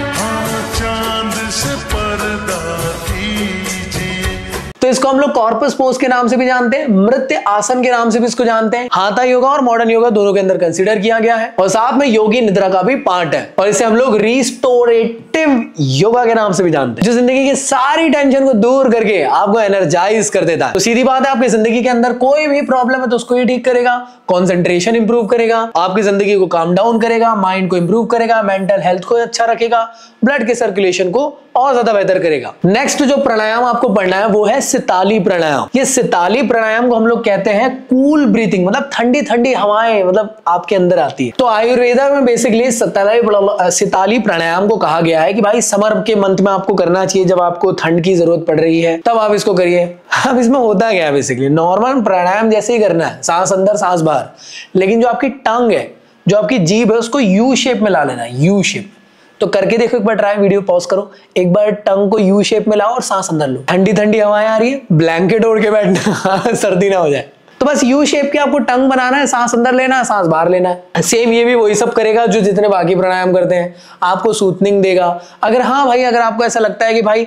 तो इसको हम लोग कॉर्पस पोज के नाम से भी जानते हैं, मृत्य आसन के नाम से भी इसको जानते हैं। हाथा योगा और मॉडर्न योगा दोनों के अंदर कंसीडर किया गया है और साथ में योगी निद्रा का भी पार्ट है और इसे हम लोग रिस्टोरेटिव योगा के नाम से भी जानते हैं, जो जिंदगी की सारी टेंशन को दूर करके आपको एनर्जाइज कर देता है। तो सीधी बात है, आपकी जिंदगी के अंदर कोई भी प्रॉब्लम है तो उसको ये ठीक करेगा, कॉन्सेंट्रेशन इंप्रूव करेगा, आपकी जिंदगी को काम डाउन करेगा, माइंड को इंप्रूव करेगा, मेंटल हेल्थ को अच्छा रखेगा, ब्लड के सर्कुलेशन को और ज्यादा बेहतर करेगा। नेक्स्ट जो प्राणायाम आपको पढ़ना है वो है सिताली प्राणायाम। ये सिताली प्राणायाम को हम लोग कहते हैं कूल ब्रीथिंग, मतलब ठंडी ठंडी हवाएं मतलब आपके अंदर आती है। तो आयुर्वेदा में बेसिकली सिताली प्राणायाम को कहा गया है कि भाई समर के मंथ में आपको करना चाहिए, जब आपको ठंड की जरूरत पड़ रही है तब आप इसको करिए। अब इसमें होता क्या है, बेसिकली नॉर्मल प्राणायाम जैसे ही करना है, सांस अंदर सांस बाहर, लेकिन जो आपकी टंग है, जो आपकी जीभ है, उसको यू शेप में ला लेना है, यू शेप। तो करके देखो एक बार ट्राई, वीडियो पॉज करो, एक बार टंग को यू शेप में लाओ और सांस अंदर लो। ठंडी ठंडी हवाएं आ रही है, ब्लैंकेट ओढ़ के बैठना सर्दी ना हो जाए। तो बस यू शेप की आपको टंग बनाना है, सांस अंदर लेना है, सांस बाहर लेना है। सेम ये भी वही सब करेगा जो जितने बाकी प्राणायाम करते हैं, आपको सूथनिंग देगा। अगर हाँ भाई, अगर आपको ऐसा लगता है कि भाई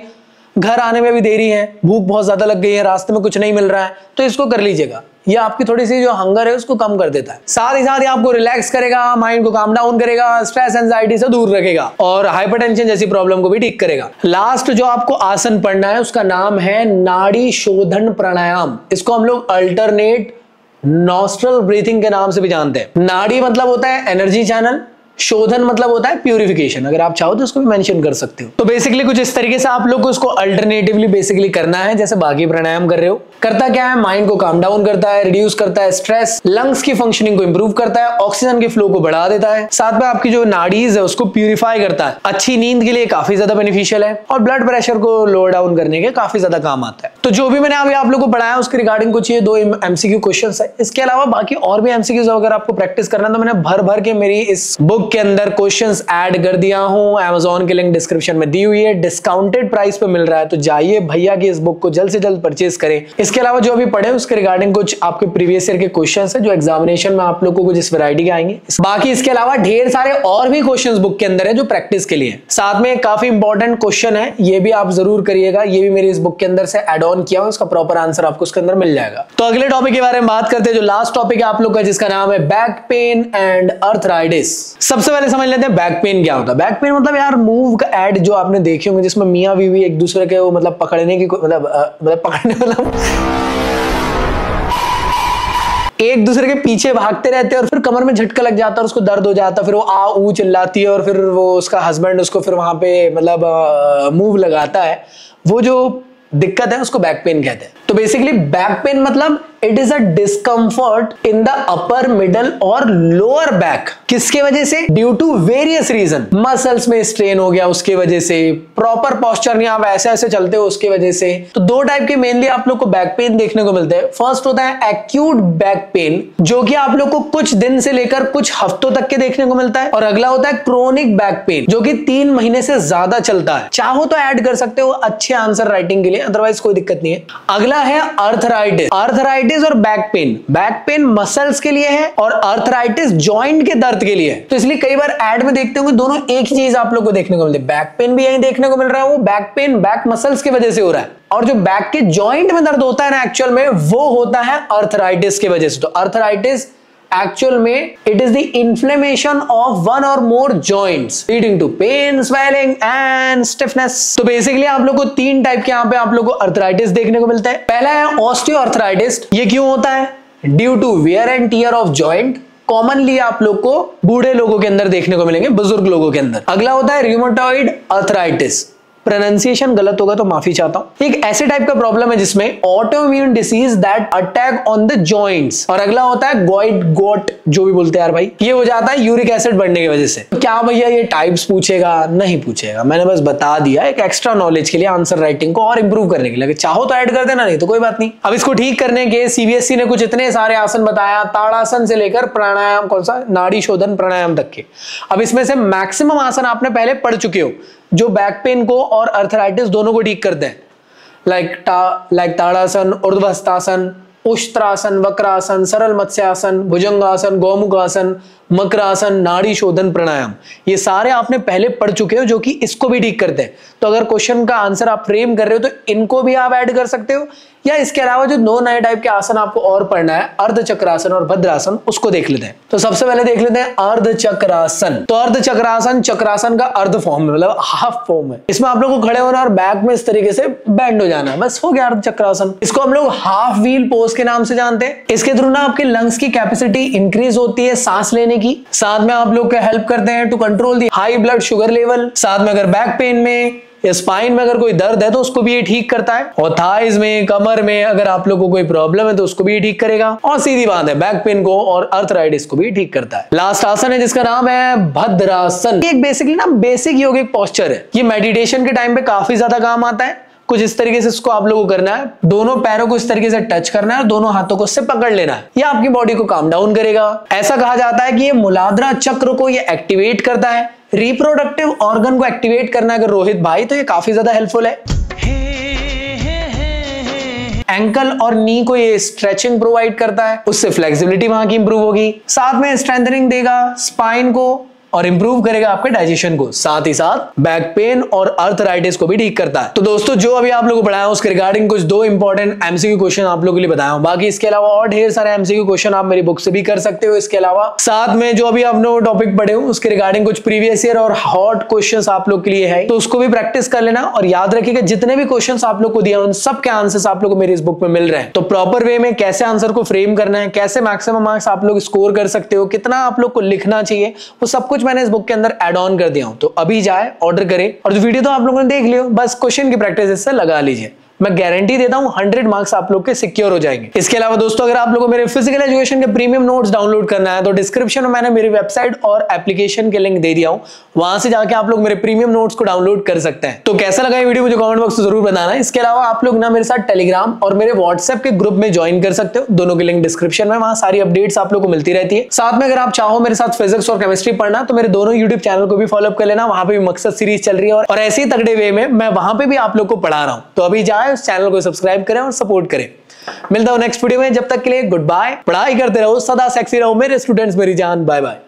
घर आने में भी देरी है, भूख बहुत ज्यादा लग गई है, रास्ते में कुछ नहीं मिल रहा है, तो इसको कर लीजिएगा। ये आपकी थोड़ी सी जो हंगर है उसको कम कर देता है। साथ ही साथ ये आपको रिलैक्स करेगा, माइंड को काम डाउन करेगा, स्ट्रेस एंजाइटी से दूर रखेगा और हाइपरटेंशन जैसी प्रॉब्लम को भी ठीक करेगा। लास्ट जो आपको आसन पढ़ना है उसका नाम है नाड़ी शोधन प्राणायाम। इसको हम लोग अल्टरनेट नॉस्ट्रल ब्रीथिंग के नाम से भी जानते हैं। नाड़ी मतलब होता है एनर्जी चैनल, शोधन मतलब होता है प्यूरिफिकेशन। अगर आप चाहो तो उसको भी मेंशन कर सकते हो। तो बेसिकली कुछ इस तरीके से आप लोग को उसको अल्टरनेटिवली बेसिकली करना है जैसे बाकी प्राणायाम कर रहे हो। करता क्या है, माइंड को काम डाउन करता है, रिड्यूस करता है स्ट्रेस, लंग्स की फंक्शनिंग को इंप्रूव करता है, ऑक्सीजन के फ्लो को बढ़ा देता है, साथ में आपकी जो नाड़ीज है उसको प्यूरिफाई करता है, अच्छी नींद के लिए काफी ज्यादा बेनिफिशियल है और ब्लड प्रेशर को लोअर डाउन करने के काफी ज्यादा काम आता है। तो जो भी मैंने अभी आप लोग को पढ़ाया उसके रिगार्डिंग कुछ ये 2 एमसीक्यू क्वेश्चंस है। इसके अलावा बाकी और भी एमसीक्यूज अगर आपको प्रैक्टिस करना है तो मैंने भर भर के मेरी इस बुक के अंदर क्वेश्चंस ऐड कर दिया हूं। Amazon की लिंक डिस्क्रिप्शन में दी हुई है, डिस्काउंटेड प्राइस पे मिल रहा है, तो जाइए भैया की इस बुक को जल्द से जल्द परचेज करें। इसके अलावा जो अभी पढ़े उसके रिगार्डिंग कुछ आपके प्रीवियस ईयर के क्वेश्चंस है जो एग्जामिनेशन में आप लोगों को जिस वैरायटी के आएंगे। बाकी इसके अलावा ढेर सारे और भी क्वेश्चंस बुक के अंदर है जो प्रैक्टिस के लिए। साथ में काफी इंपॉर्टेंट क्वेश्चन है, ये भी आप जरूर करिएगा। ये भी मेरी इस बुक के अंदर से एड ऑन किया हूं, इसका प्रॉपर आंसर आपको उसके अंदर मिल जाएगा। तो अगले टॉपिक के बारे में बात करते हैं, जो लास्ट टॉपिक है आप लोग का जिसका नाम है बैक पेन एंड अर्थराइटिस। सबसे पहले समझ लेते हैं बैक पेन क्या होता है। बैक पेन मतलब यार मूव का एड जो आपने देखे होंगे जिसमें मियां बीवी एक दूसरे के वो मतलब पकड़ने की एक दूसरे के पीछे भागते रहते हैं और फिर कमर में झटका लग जाता है और उसको दर्द हो जाता है, फिर वो आ ऊ चिल्लाती है और फिर वो उसका हस्बैंड उसको फिर वहां पे मतलब मूव लगाता है। वो जो दिक्कत है उसको बैक पेन कहते हैं। तो बेसिकली बैक पेन मतलब it is a discomfort in the upper middle और लोअर बैक। किसके वजह से? Due to various reason. Muscles में स्ट्रेन हो गया उसके वजह से, प्रॉपर पोस्चर नहीं आप ऐसे ऐसे चलते हो उसके वजह से। तो 2 टाइप के मेनली आप लोग को बैक पेन देखने को मिलते हैं। फर्स्ट होता है एक्यूट बैक पेन जो कि आप लोग को कुछ दिन से लेकर कुछ हफ्तों तक के देखने को मिलता है, और अगला होता है क्रोनिक बैक पेन जो कि 3 महीने से ज्यादा चलता है। चाहो तो ऐड कर सकते हो अच्छे आंसर राइटिंग के लिए, अदरवाइज कोई दिक्कत नहीं है। अगला है अर्थराइटिस। अर्थराइटिस और back pain, back pain muscles के लिए है और अर्थराइटिस जॉइंट के दर्द के लिए है। तो इसलिए कई बार ऐड में देखते होंगे दोनों एक ही चीज आप लोग को देखने को मिलती है। बैक पेन भी यही देखने को मिल रहा है, वो बैक पेन बैक मसल्स की वजह से हो रहा है, और जो बैक के जॉइंट में दर्द होता है ना एक्चुअल में वो होता है अर्थराइटिस की वजह से। तो अर्थराइटिस एक्चुअल में it is the inflammation of 1 or more joints leading to pain, swelling and stiffness। तो बेसिकली आप लोग को 3 टाइप के यहाँ पे आप लोग को अर्थराइटिस देखने को मिलता है। पहला है ऑस्टियोआर्थराइटिस। ये क्यों होता है? Due to wear and tear of joint. Commonly आप लोग को बूढ़े लोगों के अंदर देखने को मिलेंगे, बुजुर्ग लोगों के अंदर। अगला होता है रियूमेटॉइड अर्थराइटिस। प्रोनाउंसिएशन गलत होगा तो माफी चाहता हूं। एक ऐसे टाइप का प्रॉब्लम है जिसमें autoimmune disease that attack on the joints. और अगला होता है गोट जो भी बोलते हैं यार भाई, ये हो जाता है यूरिक एसिड बढ़ने की वजह से। तो क्या भैया ये टाइप्स पूछेगा? नहीं पूछेगा, मैंने बस बता दिया एक एक्स्ट्रा नॉलेज के लिए, आंसर राइटिंग को और इंप्रूव करने के लिए। चाहो तो ऐड कर देना, नहीं तो कोई बात नहीं। अब इसको ठीक करने के सीबीएसई ने कुछ इतने सारे आसन बताया, ताड़ासन से लेकर प्राणायाम, कौन सा, नाड़ी शोधन प्राणायाम तक के। अब इसमें से मैक्सिमम आसन आपने पहले पढ़ चुके हो जो बैक पेन को और अर्थराइटिस दोनों को ठीक करते हैं, लाइक ताड़ासन, ऊर्ध्वस्थासन, उष्ट्रासन, वक्रासन, सरल मत्स्यासन, भुजंगासन, गौमुखासन, मकरासन, नाड़ी शोधन प्राणायाम, ये सारे आपने पहले पढ़ चुके हो जो कि इसको भी ठीक करते हैं। तो अगर क्वेश्चन का आंसर आप फ्रेम कर रहे हो तो इनको भी आप ऐड कर सकते हो, या इसके अलावा जो 2 नए टाइप के आसन आपको और पढ़ना है, अर्धचक्रासन और भद्रासन, उसको देख लेते हैं। तो सबसे पहले देख लेते हैं अर्धचक्रासन। तो अर्धचक्रासन चक्रासन का अर्ध फॉर्म है, मतलब हाफ फॉर्म है। इसमें आप लोग को खड़े होना और बैक में इस तरीके से बैंड हो जाना है, बस हो गया अर्धचक्रासन। इसको हम लोग हाफ व्हील पोज के नाम से जानते हैं। इसके थ्रू ना आपके लंग्स की कैपेसिटी इंक्रीज होती है सांस लेने की, साथ में आप लोग को हेल्प करते हैं to control the high blood sugar level. साथ में अगर बैक पेन में या स्पाइन में अगर कोई दर्द है तो उसको भी ये ठीक करता है, और थाइज में, कमर में अगर आप लोगों को कोई प्रॉब्लम है तो उसको भी ये ठीक करेगा। और सीधी बात है बैक पेन को और अर्थराइटिस को भी ठीक करता है। लास्ट आसन है जिसका नाम है भद्रासन। ये एक बेसिकली ना बेसिक योगिक पोस्चर है। ये मेडिटेशन के टाइम पे काफी ज्यादा काम आता है। कुछ इस तरीके से इसको आप लोगों को करना है, दोनों पैरों को इस तरीके से टच करना है और दोनों हाथों को इससे पकड़ लेना है। ये आपकी बॉडी को काम डाउन करेगा। ऐसा कहा जाता है कि ये मूलाधार चक्र को ये एक्टिवेट करता है। रिप्रोडक्टिव ऑर्गन को एक्टिवेट करना है अगर रोहित भाई, तो ये काफी ज्यादा हेल्पफुल है। एंकल और नी को ये स्ट्रेचिंग प्रोवाइड करता है, उससे फ्लेक्सिबिलिटी वहां की इंप्रूव होगी। साथ में स्ट्रेंथनिंग देगा स्पाइन को, और इंप्रूव करेगा आपके डाइजेशन को, साथ ही साथ बैक पेन और अर्थराइटिस को भी ठीक करता है। तो दोस्तों जो अभी आप लोगों को पढ़ाया उसके रिगार्डिंग कुछ 2 इंपॉर्टेंट एमसीक्यू क्वेश्चन आप लोगों के लिए बताया हूं। बाकी इसके अलावा और ढेर सारे एमसीक्यू क्वेश्चन आप मेरी बुक से भी कर सकते हो। इसके अलावा साथ में जो अभी आपने टॉपिक पढ़े हो उसके रिगार्डिंग कुछ प्रीवियस ईयर और हॉट क्वेश्चंस आप लोग के लिए है, तो उसको भी प्रैक्टिस कर लेना। और याद रखिएगा जितने भी क्वेश्चंस आप लोग को दिया उन सब के आंसर्स आप लोग को मेरी इस बुक में मिल रहे हैं। तो प्रॉपर वे में कैसे आंसर को फ्रेम करना है, कैसे मैक्सिमम मार्क्स आप लोग स्कोर कर सकते हो, कितना आप लोग को लिखना चाहिए, वो सब कुछ मैंने इस बुक के अंदर ऐड ऑन कर दिया हूं। तो अभी जाए ऑर्डर करे, और जो वीडियो तो आप लोगों ने देख लियो, बस क्वेश्चन की प्रैक्टिस इससे लगा लीजिए। मैं गारंटी देता हूं 100 मार्क्स आप लोग के सिक्योर हो जाएंगे। इसके अलावा दोस्तों अगर आप लोगों को मेरे फिजिकल एजुकेशन के प्रीमियम नोट्स डाउनलोड करना है तो डिस्क्रिप्शन में मैंने मेरी वेबसाइट और एप्लीकेशन के लिंक दे दिया हूं, वहां से जाके आप लोग मेरे प्रीमियम नोट्स को डाउनलोड कर सकते हैं। तो कैसा लगा ये वीडियो मुझे कमेंट बॉक्स में जरूर बताना। इसके अलावा आप लोग ना मेरे साथ टेलीग्राम और मेरे व्हाट्सएप के ग्रुप में ज्वाइन कर सकते हो, दोनों के लिंक डिस्क्रिप्शन में, वहां सारी अपडेट्स आप लोग को मिलती रहती है। साथ में अगर आप चाहो मेरे साथ फिजिक्स और केमिस्ट्री पढ़ना तो मेरे दोनों यूट्यूब चैनल को भी फॉलो कर लेना, वहां पे भी मकसद सीरीज चल रही है और ऐसे ही तगड़े वे में मैं वहां पे भी आप लोग को पढ़ा रहा हूं। तो अभी जाए उस चैनल को सब्सक्राइब करें और सपोर्ट करें। मिलता हूं नेक्स्ट वीडियो में, जब तक के लिए गुड बाय। पढ़ाई करते रहो, सदा सेक्सी रहो मेरे स्टूडेंट्स, मेरी जान। Bye bye.